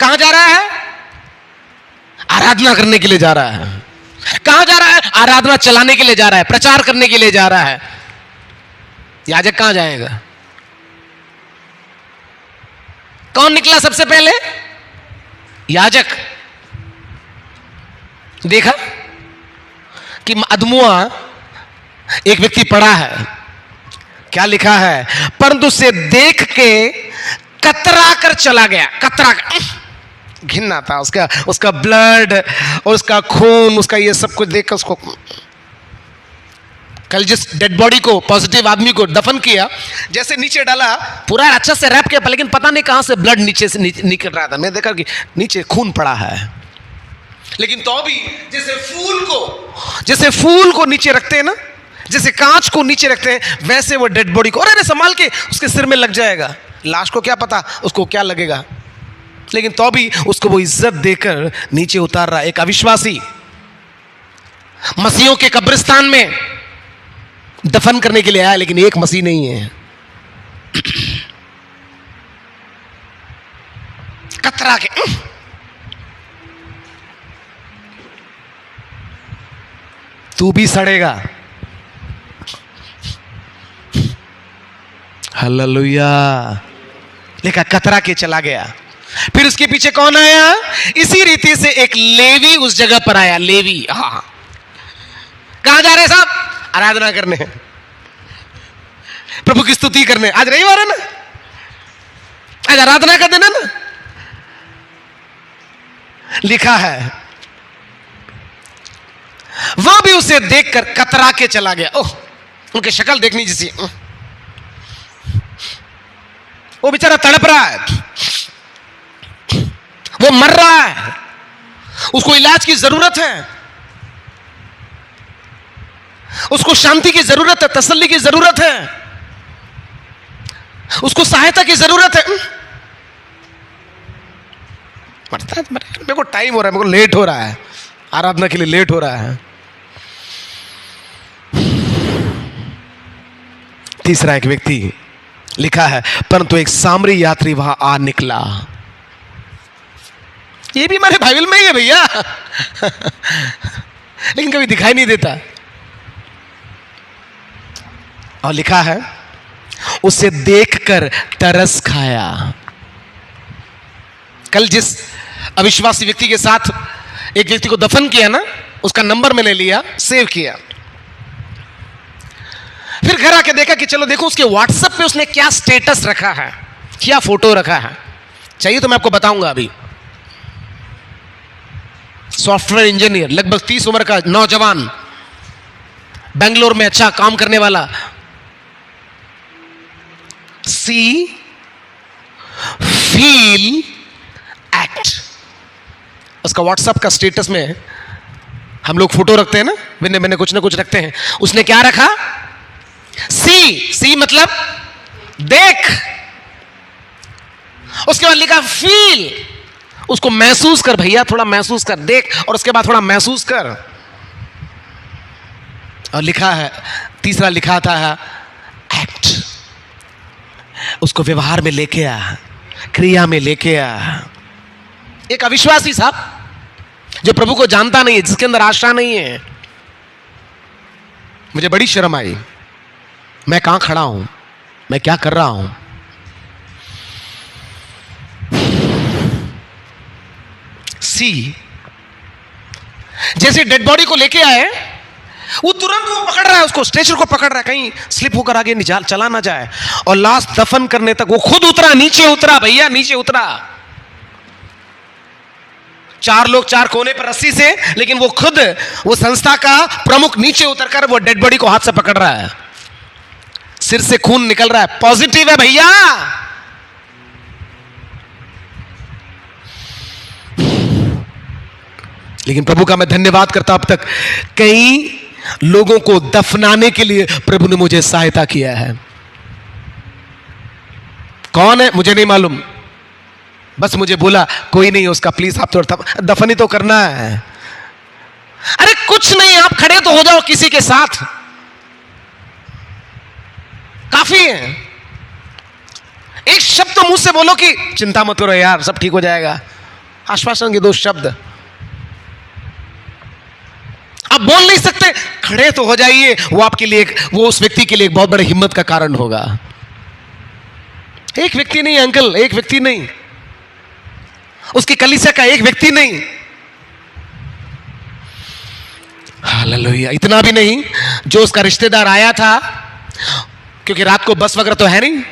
कहां जा रहा है? आराधना करने के लिए जा रहा है। कहां जा रहा है? आराधना चलाने के लिए जा रहा है, प्रचार करने के लिए जा रहा है। याजक कहां जाएगा? कौन निकला सबसे पहले? याजक। देखा कि अधमुआ एक व्यक्ति पड़ा है। क्या लिखा है? परंतु उसे देख के कतरा कर चला गया। कतरा कर, घिनना था उसका ब्लड और उसका खून, उसका ये सब कुछ देखकर उसको, कल जिस डेड बॉडी को, पॉजिटिव आदमी को दफन किया, जैसे नीचे डाला, पूरा अच्छा से रैप किया, लेकिन पता नहीं कहां से ब्लड नीचे से निकल रहा था। मैं देखा कि नीचे खून पड़ा है, लेकिन तो भी जैसे फूल को नीचे रखते हैं ना, जैसे कांच को नीचे रखते हैं, वैसे वो डेड बॉडी को, अरे संभाल के, उसके सिर में लग जाएगा। लाश को क्या पता उसको क्या लगेगा, लेकिन तो भी उसको वो इज्जत देकर नीचे उतार रहा है। एक अविश्वासी मसीहों के कब्रिस्तान में दफन करने के लिए आया, लेकिन एक मसीह नहीं है। कतरा के, तू भी सड़ेगा। हालेलुया। लेकिन कतरा के चला गया। फिर उसके पीछे कौन आया? इसी रीति से एक लेवी उस जगह पर आया। लेवी, हाँ, कहां जा रहे साहब? आराधना करने, प्रभु की स्तुति करने। आज रविवार है ना, आज आराधना का दिन है ना। लिखा है वह भी उसे देखकर कतरा के चला गया। ओह, उनकी शक्ल देखनी जैसी, वो बेचारा तड़प रहा है, वो मर रहा है, उसको इलाज की जरूरत है, उसको शांति की जरूरत है, तसल्ली की जरूरत है, उसको सहायता की जरूरत है। मरता है, मेरे को टाइम हो रहा है, मेरे को लेट हो रहा है, आराधना के लिए लेट हो रहा है। तीसरा एक व्यक्ति, लिखा है परंतु एक सामरी यात्री वहां आ निकला। ये भी हमारे बाइबल में ही है भैया, लेकिन कभी दिखाई नहीं देता। और लिखा है उसे देखकर तरस खाया। कल जिस अविश्वासी व्यक्ति के साथ एक व्यक्ति को दफन किया ना, उसका नंबर मैंने लिया, सेव किया। फिर घर आके देखा कि चलो देखो उसके व्हाट्सएप पे उसने क्या स्टेटस रखा है, क्या फोटो रखा है। चाहिए तो मैं आपको बताऊंगा। अभी सॉफ्टवेयर इंजीनियर, लगभग 30 उम्र का नौजवान, बेंगलोर में अच्छा काम करने वाला, सी फील एक्ट। उसका व्हाट्सएप का स्टेटस में हम लोग फोटो रखते हैं ना, मैंने कुछ ना कुछ रखते हैं। उसने क्या रखा? सी मतलब देख। उसके बाद लिखा फील, उसको महसूस कर भैया, थोड़ा महसूस कर, देख और उसके बाद थोड़ा महसूस कर। और लिखा है, तीसरा लिखा था एक्ट, उसको व्यवहार में लेके आ, क्रिया में लेके आ। एक अविश्वासी साहब जो प्रभु को जानता नहीं है, जिसके अंदर आशा नहीं है। मुझे बड़ी शर्म आई, मैं कहां खड़ा हूं, मैं क्या कर रहा हूं। सी, जैसे डेड बॉडी को लेके आए, वो तुरंत वो पकड़ रहा है, उसको स्ट्रेचर को पकड़ रहा है, कहीं स्लिप होकर आगे चला ना जाए। और लास्ट दफन करने तक वो खुद उतरा, नीचे उतरा भैया, नीचे उतरा। 4 लोग 4 कोने पर रस्सी से, लेकिन वो खुद, वो संस्था का प्रमुख नीचे उतरकर वो डेड बॉडी को हाथ से पकड़ रहा है। सिर से खून निकल रहा है, पॉजिटिव है भैया। लेकिन प्रभु का मैं धन्यवाद करता हूं, अब तक कई लोगों को दफनाने के लिए प्रभु ने मुझे सहायता किया है। कौन है मुझे नहीं मालूम, बस मुझे बोला कोई नहीं उसका, प्लीज आप थोड़ा दफन ही तो करना है। अरे कुछ नहीं, आप खड़े तो हो जाओ किसी के साथ, काफी है। एक शब्द तो मुंह से बोलो कि चिंता मत करो यार, सब ठीक हो जाएगा, आश्वासन के 2 शब्द। आप बोल नहीं सकते, खड़े तो हो जाइए, वो आपके लिए, वो उस व्यक्ति के लिए एक बहुत बड़ी हिम्मत का कारण होगा। एक व्यक्ति नहीं अंकल, एक व्यक्ति नहीं, उसकी कलीसिया का एक व्यक्ति नहीं, हालेलुया। इतना भी नहीं, जो उसका रिश्तेदार आया था, क्योंकि रात को बस वगैरह तो है नहीं,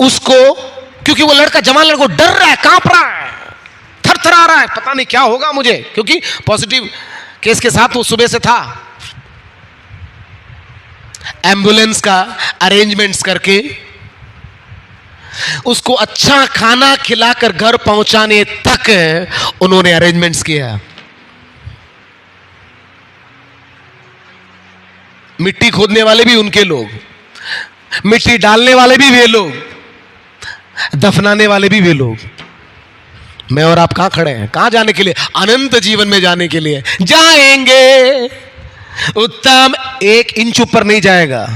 उसको, क्योंकि वो लड़का, जवान लड़का डर रहा है, कांप रहा है, थरथरा रहा है, पता नहीं क्या होगा मुझे, क्योंकि पॉजिटिव केस के साथ वो सुबह से था। एम्बुलेंस का अरेंजमेंट्स करके उसको अच्छा खाना खिलाकर घर पहुंचाने तक उन्होंने अरेंजमेंट्स किया। मिट्टी खोदने वाले भी उनके लोग, मिट्टी डालने वाले भी वे लोग, दफनाने वाले भी वे लोग। मैं और आप कहां खड़े हैं? कहां जाने के लिए? अनंत जीवन में जाने के लिए जाएंगे। उत्तम 1 इंच ऊपर नहीं जाएगा,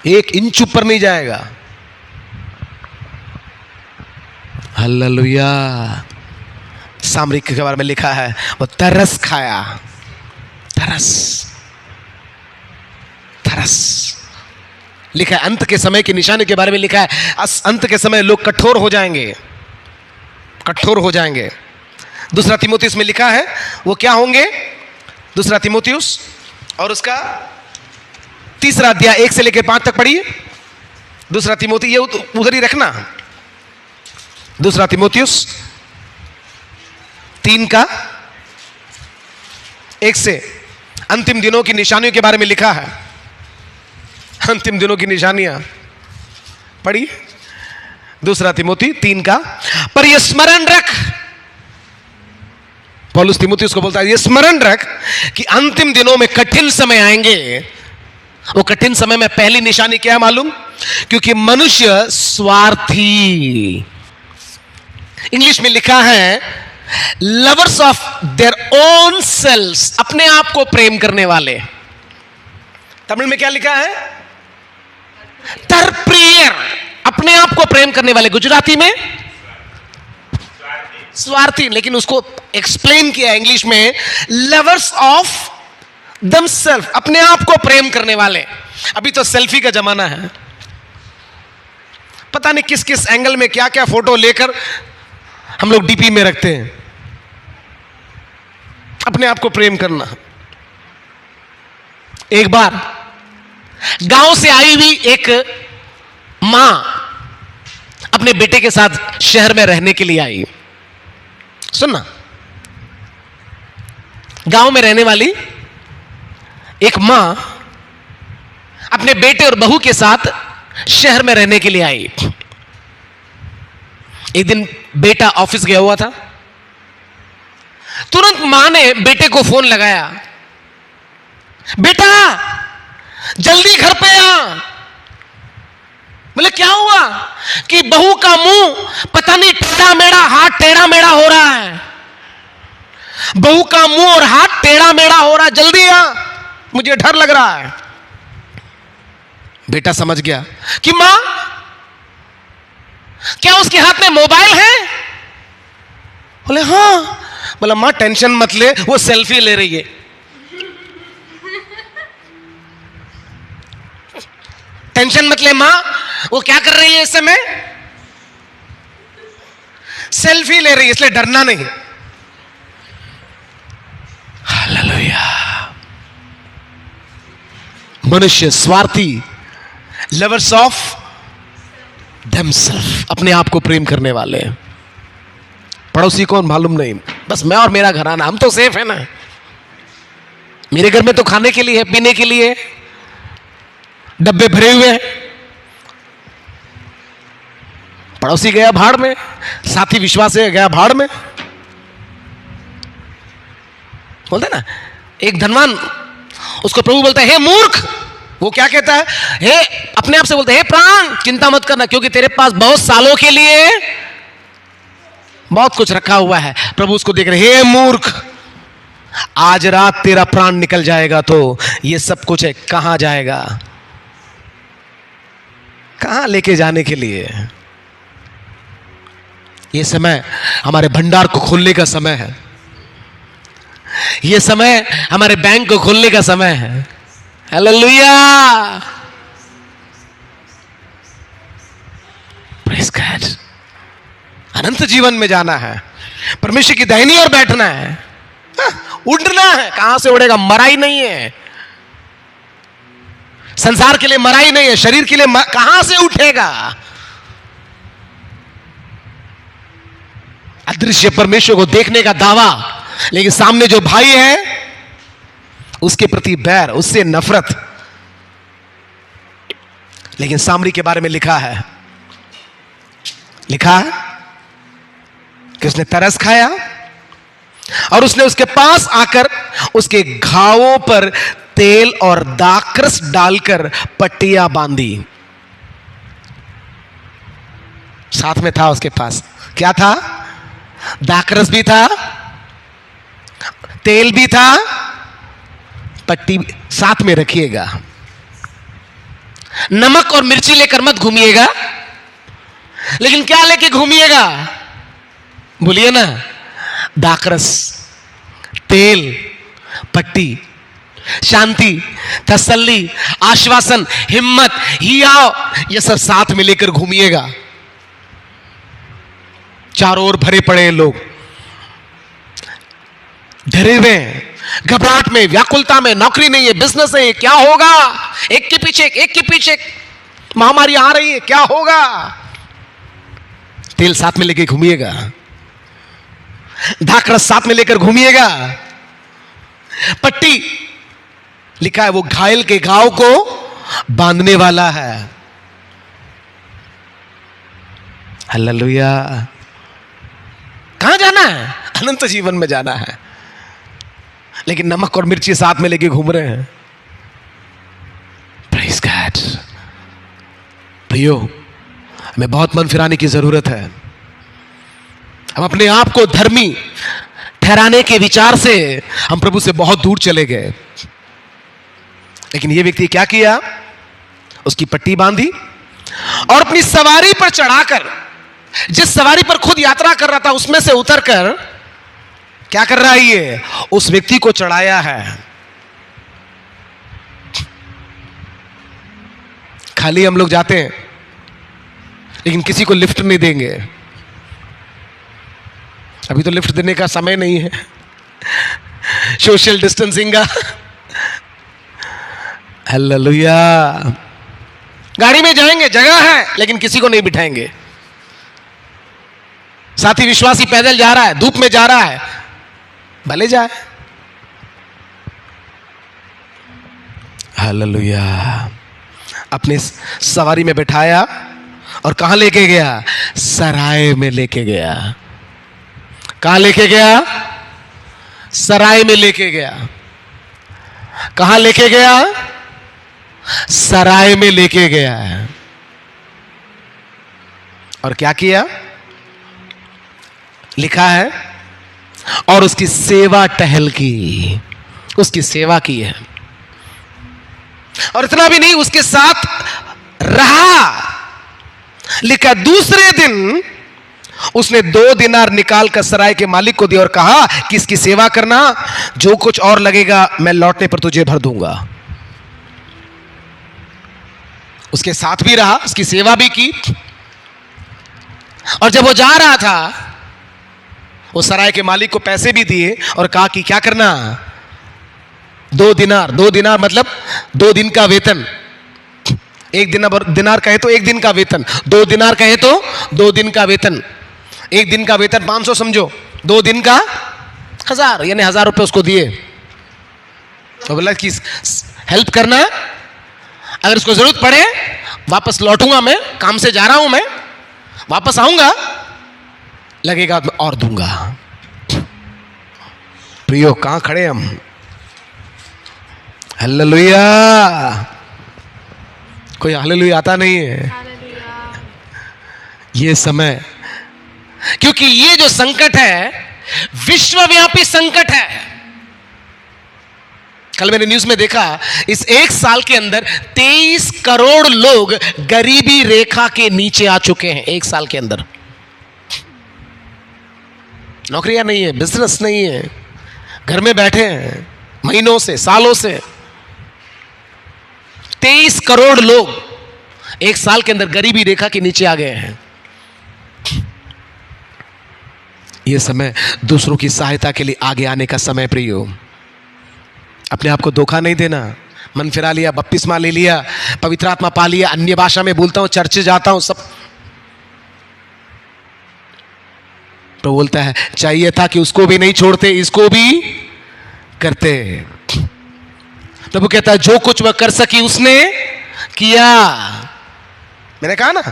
1 इंच ऊपर नहीं जाएगा। हालेलुया। सामरिक के बारे में लिखा है, वो तरस खाया, तरस तरस लिखा है। अंत के समय की निशानी के बारे में लिखा है, अंत के समय लोग कठोर हो जाएंगे, कठोर हो जाएंगे। 2 तीमुथियुस में लिखा है वो क्या होंगे? 2 तीमुथियुस और उसका 3 अध्याय 1 से लेकर 5 तक पढ़िए। 2 तीमुथि, ये उधर ही रखना। 2 तीमुथियुस 3 का 1 से अंतिम दिनों की निशानियों के बारे में लिखा है। अंतिम दिनों की निशानियां पढ़िए। 2 तीमुथि 3 का, पर यह स्मरण रख, पौलुस तीमुथियुस को बोलता है, ये स्मरण रख कि अंतिम दिनों में कठिन समय आएंगे। वो कठिन समय में पहली निशानी क्या है मालूम? क्योंकि मनुष्य स्वार्थी, इंग्लिश में लिखा है lovers of their own selves, अपने आप को प्रेम करने वाले। तमिल में क्या लिखा है? तरप्रियर, अपने आप को प्रेम करने वाले। गुजराती में स्वार्थी, लेकिन उसको एक्सप्लेन किया इंग्लिश में लवर्स ऑफ दमसेल्फ, अपने आप को प्रेम करने वाले। अभी तो सेल्फी का जमाना है, पता नहीं किस किस एंगल में क्या क्या फोटो लेकर हम लोग डीपी में रखते हैं। अपने आप को प्रेम करना। एक बार गांव से आई हुई एक मां अपने बेटे के साथ शहर में रहने के लिए आई। सुनना, गांव में रहने वाली एक मां अपने बेटे और बहू के साथ शहर में रहने के लिए आई। एक दिन बेटा ऑफिस गया हुआ था, तुरंत मां ने बेटे को फोन लगाया, बेटा जल्दी घर पे आ। बोले क्या हुआ? कि बहू का मुंह पता नहीं टेढ़ा मेढ़ा, हाथ टेढ़ा मेढ़ा हो रहा है। बहू का मुंह और हाथ टेढ़ा मेढ़ा हो रहा है, जल्दी आ, मुझे डर लग रहा है। बेटा समझ गया कि मां, क्या उसके हाथ में मोबाइल है? बोले हाँ। बोला मां टेंशन मत ले, वो सेल्फी ले रही है। टेंशन मत ले मां, वो क्या कर रही है इस समय? सेल्फी ले रही है, इसलिए डरना नहीं। मनुष्य स्वार्थी, लवर्स ऑफ देमसेल्फ, अपने आप को प्रेम करने वाले हैं। पड़ोसी कौन मालूम नहीं, बस मैं और मेरा घराना, हम तो सेफ है ना, मेरे घर में तो खाने के लिए है, पीने के लिए डब्बे भरे हुए हैं। पड़ोसी गया भाड़ में, साथी विश्वास है गया भाड़ में। बोलते ना एक धनवान, उसको प्रभु बोलता है हे मूर्ख, वो क्या कहता है, हे अपने आप से बोलता है हे प्राण चिंता मत करना, क्योंकि तेरे पास बहुत सालों के लिए बहुत कुछ रखा हुआ है। प्रभु उसको देख रहे, हे मूर्ख, आज रात तेरा प्राण निकल जाएगा तो ये सब कुछ है कहां जाएगा, कहां लेके जाने के लिए। ये समय हमारे भंडार को खोलने का समय है, ये समय हमारे बैंक को खोलने का समय है। Hallelujah, praise God. अनंत जीवन में जाना है, परमेश्वर की दाहिनी ओर बैठना है, उड़ना है। कहां से उड़ेगा, मरा ही नहीं है, संसार के लिए मरा ही नहीं है, शरीर के लिए कहां से उठेगा। अदृश्य परमेश्वर को देखने का दावा, लेकिन सामने जो भाई है उसके प्रति बैर, उससे नफरत। लेकिन सामरी के बारे में लिखा है कि उसने तरस खाया और उसने उसके पास आकर उसके घावों पर तेल और दाखरस डालकर पट्टियां बांधी। साथ में था उसके पास, क्या था, दाखरस भी था, तेल भी था, पट्टी साथ में रखिएगा। नमक और मिर्ची लेकर मत घूमिएगा, लेकिन क्या लेके घूमिएगा, बोलिए ना, दाखरस, तेल, पट्टी, शांति, तसल्ली, आश्वासन, हिम्मत, हियाव, ये सब साथ में लेकर घूमिएगा। चारों ओर भरे पड़े हैं लोग, डरे हुए हैं, घबराहट में, व्याकुलता में, नौकरी नहीं है, बिजनेस नहीं है, क्या होगा, एक के पीछे महामारी आ रही है, क्या होगा। तेल साथ में लेकर घूमिएगा, दाखरस साथ में लेकर घूमिएगा, पट्टी लिखा है वो घायल के घाव को बांधने वाला है। हालेलुया। कहां जाना है, अनंत जीवन में जाना है, लेकिन नमक और मिर्ची साथ में लेके घूम रहे हैं। Praise God. प्रियो, हमें बहुत मन फिराने की जरूरत है। हम अपने आप को धर्मी ठहराने के विचार से हम प्रभु से बहुत दूर चले गए। लेकिन यह व्यक्ति क्या किया, उसकी पट्टी बांधी और अपनी सवारी पर चढ़ाकर, जिस सवारी पर खुद यात्रा कर रहा था उसमें से उतरकर क्या कर रहा है, ये उस व्यक्ति को चढ़ाया है। खाली हम लोग जाते हैं, लेकिन किसी को लिफ्ट नहीं देंगे। अभी तो लिफ्ट देने का समय नहीं है, सोशल डिस्टेंसिंग का। हालेलुया। गाड़ी में जाएंगे, जगह है, लेकिन किसी को नहीं बिठाएंगे। साथी विश्वासी पैदल जा रहा है, धूप में जा रहा है, भले जाए। हालेलुया। अपने सवारी में बैठाया और कहां लेके गया, सराय में लेके गया। कहां लेके गया, सराय में लेके गया। कहां लेके गया, सराय में लेके गया। और क्या किया, लिखा है और उसकी सेवा टहल की, उसकी सेवा की है। और इतना भी नहीं, उसके साथ रहा। लिखा दूसरे दिन उसने 2 दिनार निकाल कर सराय के मालिक को दिया और कहा कि इसकी सेवा करना, जो कुछ और लगेगा मैं लौटने पर तुझे भर दूंगा। उसके साथ भी रहा, उसकी सेवा भी की। और जब वो जा रहा था, वो सराय के मालिक को पैसे भी दिए और कहा कि क्या करना, 2 दिनार मतलब 2 दिन का वेतन। एक दिनार कहे तो 1 दिन का वेतन, 2 दिनार कहे तो 2 दिन का वेतन। 1 दिन का वेतन 500 समझो, 2 दिन का 1000, यानी 1000 रुपये उसको दिए। तो बोला कि हेल्प करना, अगर इसको जरूरत पड़े वापस लौटूंगा, मैं काम से जा रहा हूं, मैं वापस आऊंगा, लगेगा मैं और दूंगा। प्रियो कहां खड़े हम? हालेलुया। कोई हालेलुया आता नहीं है ये समय, क्योंकि ये जो संकट है विश्वव्यापी संकट है। कल मैंने न्यूज में देखा, इस 1 साल के अंदर 23 करोड़ लोग गरीबी रेखा के नीचे आ चुके हैं। 1 साल के अंदर नौकरियां नहीं है, बिजनेस नहीं है, घर में बैठे हैं महीनों से, सालों से। 23 करोड़ लोग 1 साल के अंदर गरीबी रेखा के नीचे आ गए हैं। यह समय दूसरों की सहायता के लिए आगे आने का समय प्रियो। अपने आप को धोखा नहीं देना। मन फिरा लिया, बपतिस्मा ले लिया, पवित्र आत्मा पा लिया, अन्य भाषा में बोलता हूं, चर्च जाता हूं, सब तो बोलता है चाहिए था कि उसको भी नहीं छोड़ते, इसको भी करते। प्रभु कहता है जो कुछ वह कर सकी उसने किया। मैंने कहा ना,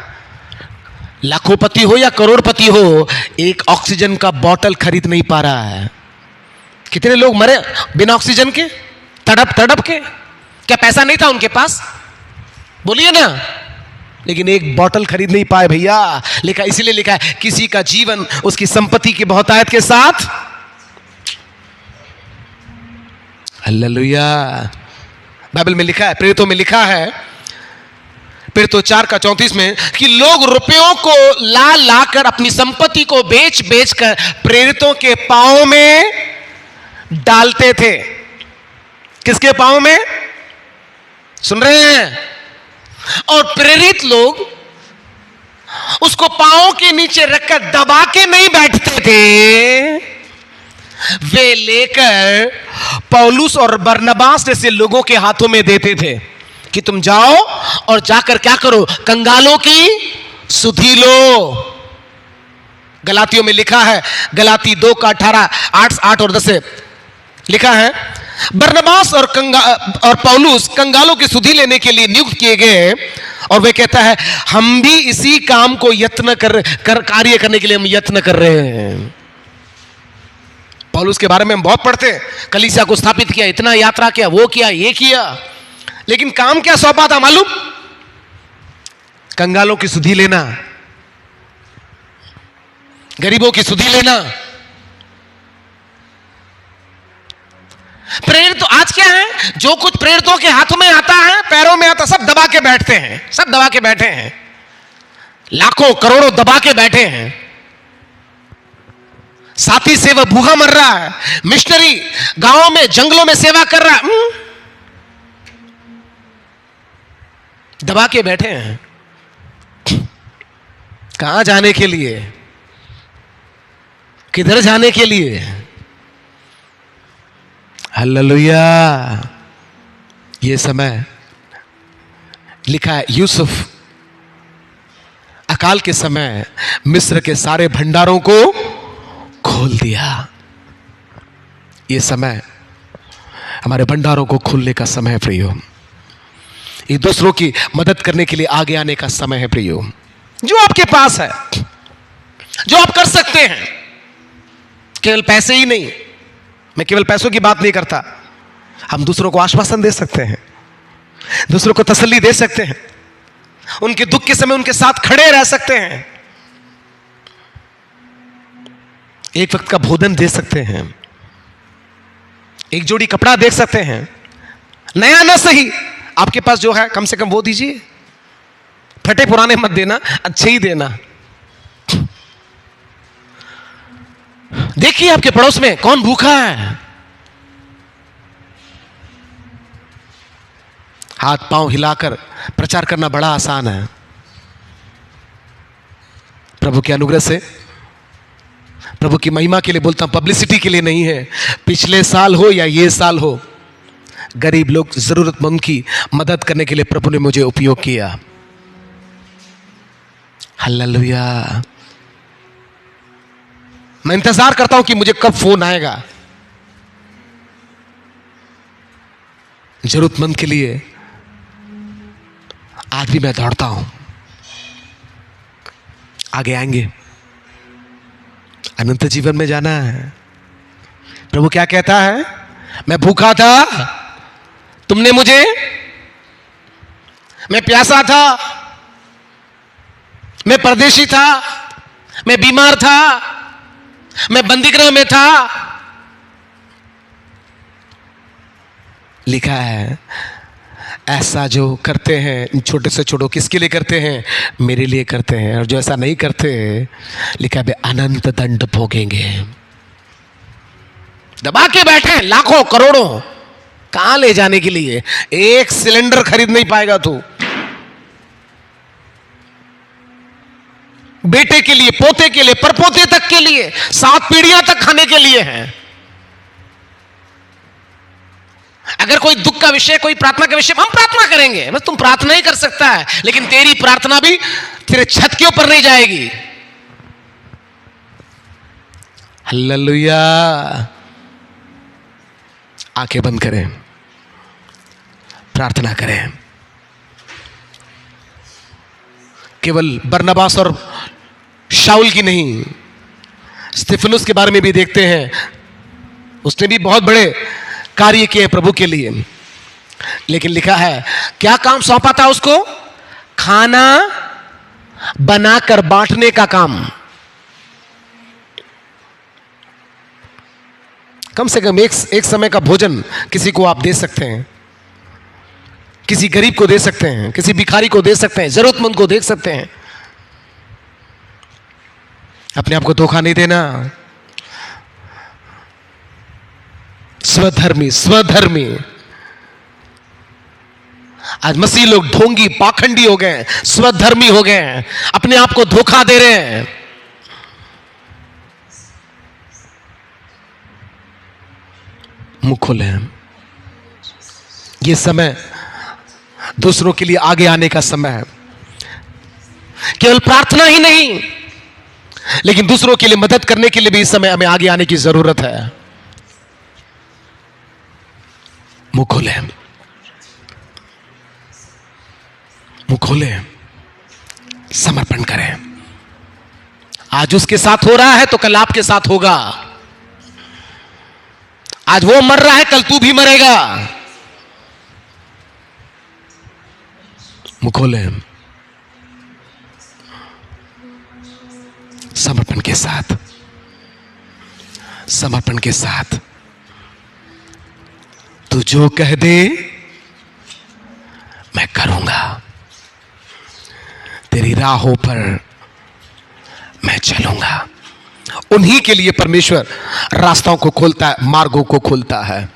लाखोंपति हो या करोड़पति हो, एक ऑक्सीजन का बोतल खरीद नहीं पा रहा है। कितने लोग मरे बिना ऑक्सीजन के, तड़प तड़प के। क्या पैसा नहीं था उनके पास? बोलिए ना। लेकिन एक बोतल खरीद नहीं पाए भैया। लिखा, इसीलिए लिखा है किसी का जीवन उसकी संपत्ति की बहुतायत के साथ। हालेलुया। बाइबल में लिखा है, प्रेरितों में लिखा है, प्रेरितों 4:34 में, कि लोग रुपयों को ला लाकर अपनी संपत्ति को बेच बेच कर प्रेरितों के पांव में डालते थे। किसके पांव में? सुन रहे हैं? और प्रेरित लोग उसको पांव के नीचे रखकर दबा के नहीं बैठते थे, वे लेकर पौलुस और बरनबास जैसे लोगों के हाथों में देते थे कि तुम जाओ और जाकर क्या करो, कंगालों की सुधि लो। गलातियों में लिखा है, गलाती 2:18, 8 और 10 से लिखा है, बरनबास और पौलुस कंगालों की सुधि लेने के लिए नियुक्त किए गए। और वे कहता है हम भी इसी काम को यत्न कार्य करने के लिए हम यत्न कर रहे हैं। पौलुस के बारे में हम बहुत पढ़ते हैं, कलीसिया को स्थापित किया, इतना यात्रा किया, वो किया, ये किया, लेकिन काम क्या सौंपा था मालूम? कंगालों की सुधि लेना, गरीबों की सुधि लेना। प्रेरित तो आज क्या है, जो कुछ प्रेरितों के हाथों में आता है, पैरों में आता, सब दबा के बैठते हैं, सब दबा के बैठे हैं, लाखों करोड़ों दबा के बैठे हैं। साथी सेवा भूखा मर रहा है, मिशनरी गांवों में जंगलों में सेवा कर रहा है, दबा के बैठे हैं। कहां जाने के लिए, किधर जाने के लिए? हालेलुया। ये समय लिखा है, यूसुफ अकाल के समय मिस्र के सारे भंडारों को खोल दिया। ये समय हमारे भंडारों को खोलने का है प्रियो। ये दूसरों की मदद करने के लिए आगे आने का समय है प्रियो। जो आपके पास है, जो आप कर सकते हैं, केवल पैसे ही नहीं, मैं केवल पैसों की बात नहीं करता, हम दूसरों को आश्वासन दे सकते हैं, दूसरों को तसल्ली दे सकते हैं, उनके दुख के समय उनके साथ खड़े रह सकते हैं, एक वक्त का भोजन दे सकते हैं, एक जोड़ी कपड़ा दे सकते हैं, नया ना सही, आपके पास जो है कम से कम वो दीजिए, फटे पुराने मत देना, अच्छे ही देना। देखिए आपके पड़ोस में कौन भूखा है, हाथ पांव हिलाकर प्रचार करना बड़ा आसान है। प्रभु के अनुग्रह से, प्रभु की महिमा के लिए बोलता हूं, पब्लिसिटी के लिए नहीं है। पिछले साल हो या ये साल हो, गरीब लोग, जरूरतमंद की मदद करने के लिए प्रभु ने मुझे उपयोग किया। हालेलुया। मैं इंतजार करता हूं कि मुझे कब फोन आएगा जरूरतमंद के लिए। आज भी मैं दौड़ता हूं, आगे आएंगे, अनंत जीवन में जाना है। प्रभु क्या कहता है? मैं भूखा था, तुमने मुझे, मैं प्यासा था, मैं परदेशी था, मैं बीमार था, मैं बंदीगृह में था। लिखा है ऐसा जो करते हैं छोटे से छोटो, किसके लिए करते हैं? मेरे लिए करते हैं। और जो ऐसा नहीं करते, लिखा है वे अनंत दंड भोगेंगे। दबा के बैठे लाखों करोड़ों, कहां ले जाने के लिए? एक सिलेंडर खरीद नहीं पाएगा तू। बेटे के लिए, पोते के लिए, परपोते तक के लिए, 7 पीढ़ियां तक खाने के लिए है। अगर कोई दुख का विषय, कोई प्रार्थना का विषय, हम प्रार्थना करेंगे। बस तुम प्रार्थना ही कर सकता है, लेकिन तेरी प्रार्थना भी तेरे छत के ऊपर नहीं जाएगी। हालेलुया। आंखें बंद करें, प्रार्थना करें। केवल बरनबास और शाऊल की नहीं, स्तिफनुस के बारे में भी देखते हैं। उसने भी बहुत बड़े कार्य किए प्रभु के लिए, लेकिन लिखा है क्या काम सौंपा था उसको? खाना बनाकर बांटने का काम। कम से कम एक समय का भोजन किसी को आप दे सकते हैं, किसी गरीब को दे सकते हैं, किसी भिखारी को दे सकते हैं, जरूरतमंद को दे सकते हैं। अपने आप को धोखा नहीं देना। स्वधर्मी, स्वधर्मी। आज मसीह लोग ढोंगी, पाखंडी हो गए, स्वधर्मी हो गए हैं, अपने आप को धोखा दे रहे हैं। मुख खोले। ये समय दूसरों के लिए आगे आने का समय है। केवल प्रार्थना ही नहीं, लेकिन दूसरों के लिए मदद करने के लिए भी इस समय हमें आगे आने की जरूरत है। मुंह खोले, मुंह खोले, समर्पण करें। आज उसके साथ हो रहा है तो कल आपके साथ होगा। आज वो मर रहा है, कल तू भी मरेगा। मुंह खोले, समर्पण के साथ, समर्पण के साथ। तू जो कह दे मैं करूंगा, तेरी राहों पर मैं चलूंगा। उन्हीं के लिए परमेश्वर रास्तों को खोलता है, मार्गों को खोलता है।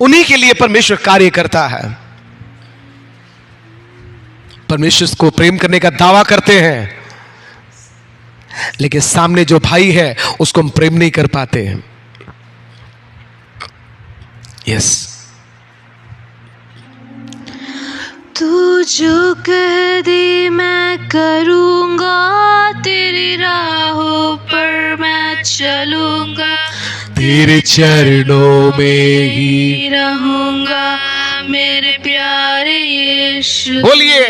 उन्हीं के लिए परमेश्वर कार्य करता है। परमेश्वर को प्रेम करने का दावा करते हैं, लेकिन सामने जो भाई है उसको हम प्रेम नहीं कर पाते। यस। तू जो कह दे मैं करूंगा, तेरी राहों पर मैं चलूंगा, तेरे चरणों में ही रहूंगा मेरे प्यारे यीशु। बोलिए।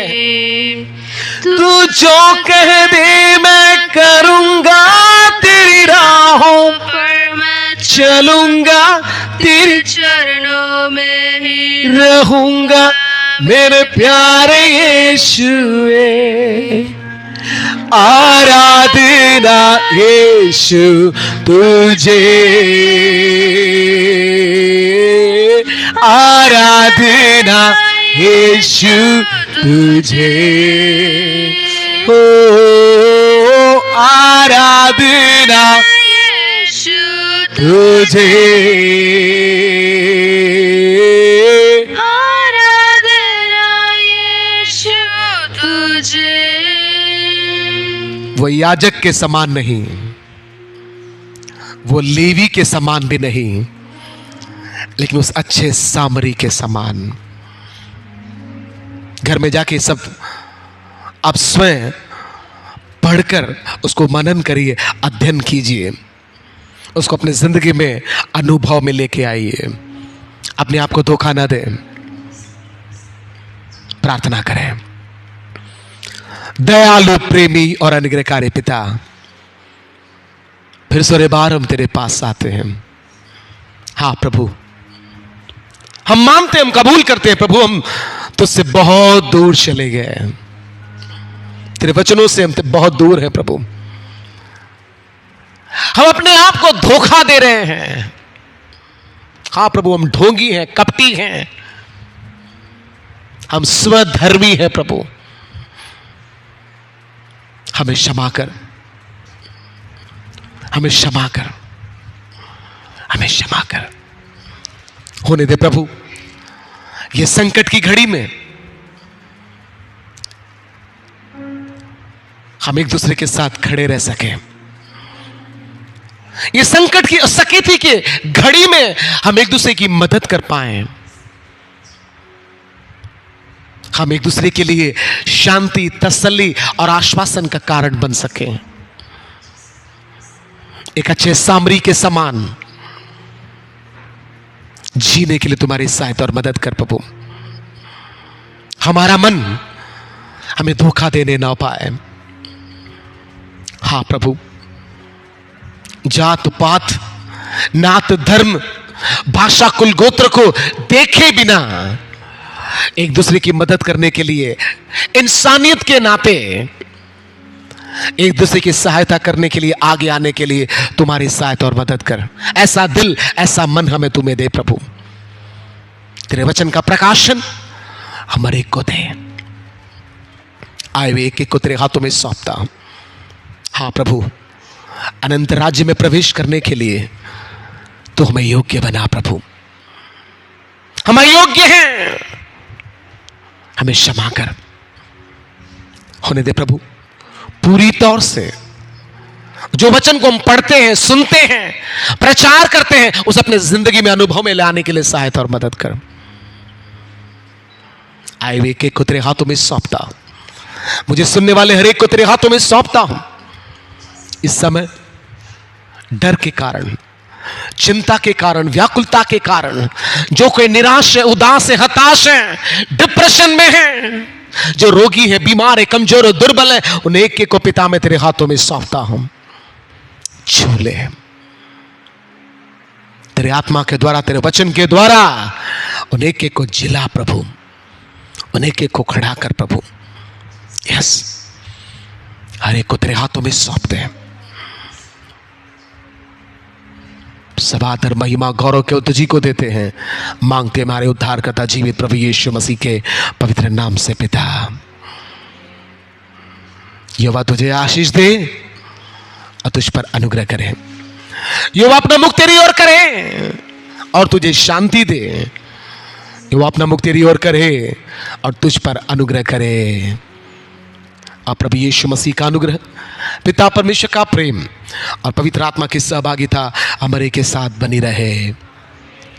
तू जो कह दे मैं करूंगा, तेरी राहों पर मैं चलूंगा, तेरे चरणों में ही रहूंगा मेरे प्यारे यीशुए। आराधना यीशु तुझे, आराधना यीशु तुझे, ओ आराधना यीशु तुझे। वो याजक के समान नहीं, वो लेवी के समान भी नहीं, लेकिन उस अच्छे सामरी के समान घर में जाके सब आप स्वयं पढ़कर उसको मनन करिए, अध्ययन कीजिए, उसको अपने जिंदगी में अनुभव में लेके आइए। अपने आप को धोखा ना दें। प्रार्थना करें। दयालु, प्रेमी और अनुग्रहकारी पिता, फिर से बार हम तेरे पास आते हैं। हाँ प्रभु, हम मानते हैं, हम कबूल करते हैं प्रभु, हम तुझसे बहुत दूर चले गए, तेरे वचनों से हम बहुत दूर हैं प्रभु। हम अपने आप को धोखा दे रहे हैं। हाँ प्रभु, हम ढोंगी हैं, कपटी हैं, हम स्वधर्मी हैं प्रभु। हमें क्षमा कर, हमें क्षमा कर, हमें क्षमा कर। होने दे प्रभु, ये संकट की घड़ी में हम एक दूसरे के साथ खड़े रह सकें। ये संकट की सकेती के घड़ी में हम एक दूसरे की मदद कर पाएं। हम एक दूसरे के लिए शांति, तसल्ली और आश्वासन का कारण बन सकें। एक अच्छे सामरी के समान जीने के लिए तुम्हारी सहायता और मदद कर प्रभु। हमारा मन हमें धोखा देने ना पाए। हाँ प्रभु, जात पात, नात, धर्म, भाषा, कुल, गोत्र को देखे बिना एक दूसरे की मदद करने के लिए, इंसानियत के नाते एक दूसरे की सहायता करने के लिए, आगे आने के लिए तुम्हारी सहायता और मदद कर। ऐसा दिल, ऐसा मन हमें तुम्हें दे प्रभु। तेरे वचन का प्रकाशन हमारे को दे। आए हुए एक एक को तेरे हाथों में सौंपता हूं। हाँ प्रभु, अनंत राज्य में प्रवेश करने के लिए तो हमें योग्य बना प्रभु। हम अयोग्य हैं, हमें क्षमा कर। होने दे प्रभु, पूरी तौर से जो वचन को हम पढ़ते हैं, सुनते हैं, प्रचार करते हैं, उस अपने जिंदगी में अनुभव में लाने के लिए सहायता और मदद कर। आए हुए एक एक को तेरे हाथों में सौंपता हूं। मुझे सुनने वाले हर एक को तेरे हाथों में सौंपता हूं। इस समय डर के कारण, चिंता के कारण, व्याकुलता के कारण जो कोई निराश है, उदास है, हताश है, डिप्रेशन में है, जो रोगी है, बीमार है, कमजोर है, दुर्बल है, उन एक एक को पिता मैं तेरे हाथों में सौंपता हूं। छू ले तेरे आत्मा के द्वारा, तेरे वचन के द्वारा उन एक एक को जिला प्रभु, उन एक एक को खड़ा कर प्रभु। यस, हर एक को तेरे हाथों में सौंपते हैं। सब आदर, महिमा, गौरव के तुझी को देते हैं। मांगते हमारे उद्धारकर्ता जीवित प्रभु यीशु मसीह के पवित्र नाम से पिता। यहोवा तुझे आशीष दे और तुझ पर अनुग्रह करे। यहोवा अपना मुख तेरी ओर करे और तुझे शांति दे। यहोवा अपना मुख तेरी ओर करे और तुझ पर अनुग्रह करे। और प्रभु यीशु मसीह का अनुग्रह, पिता परमेश्वर का प्रेम और पवित्र आत्मा की सहभागिता हमारे के साथ बनी रहे।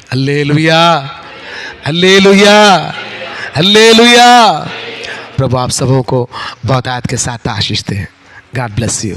Hallelujah, hallelujah, hallelujah. प्रभु आप सबों को बहुत आयत के साथ आशीष दे। God bless you.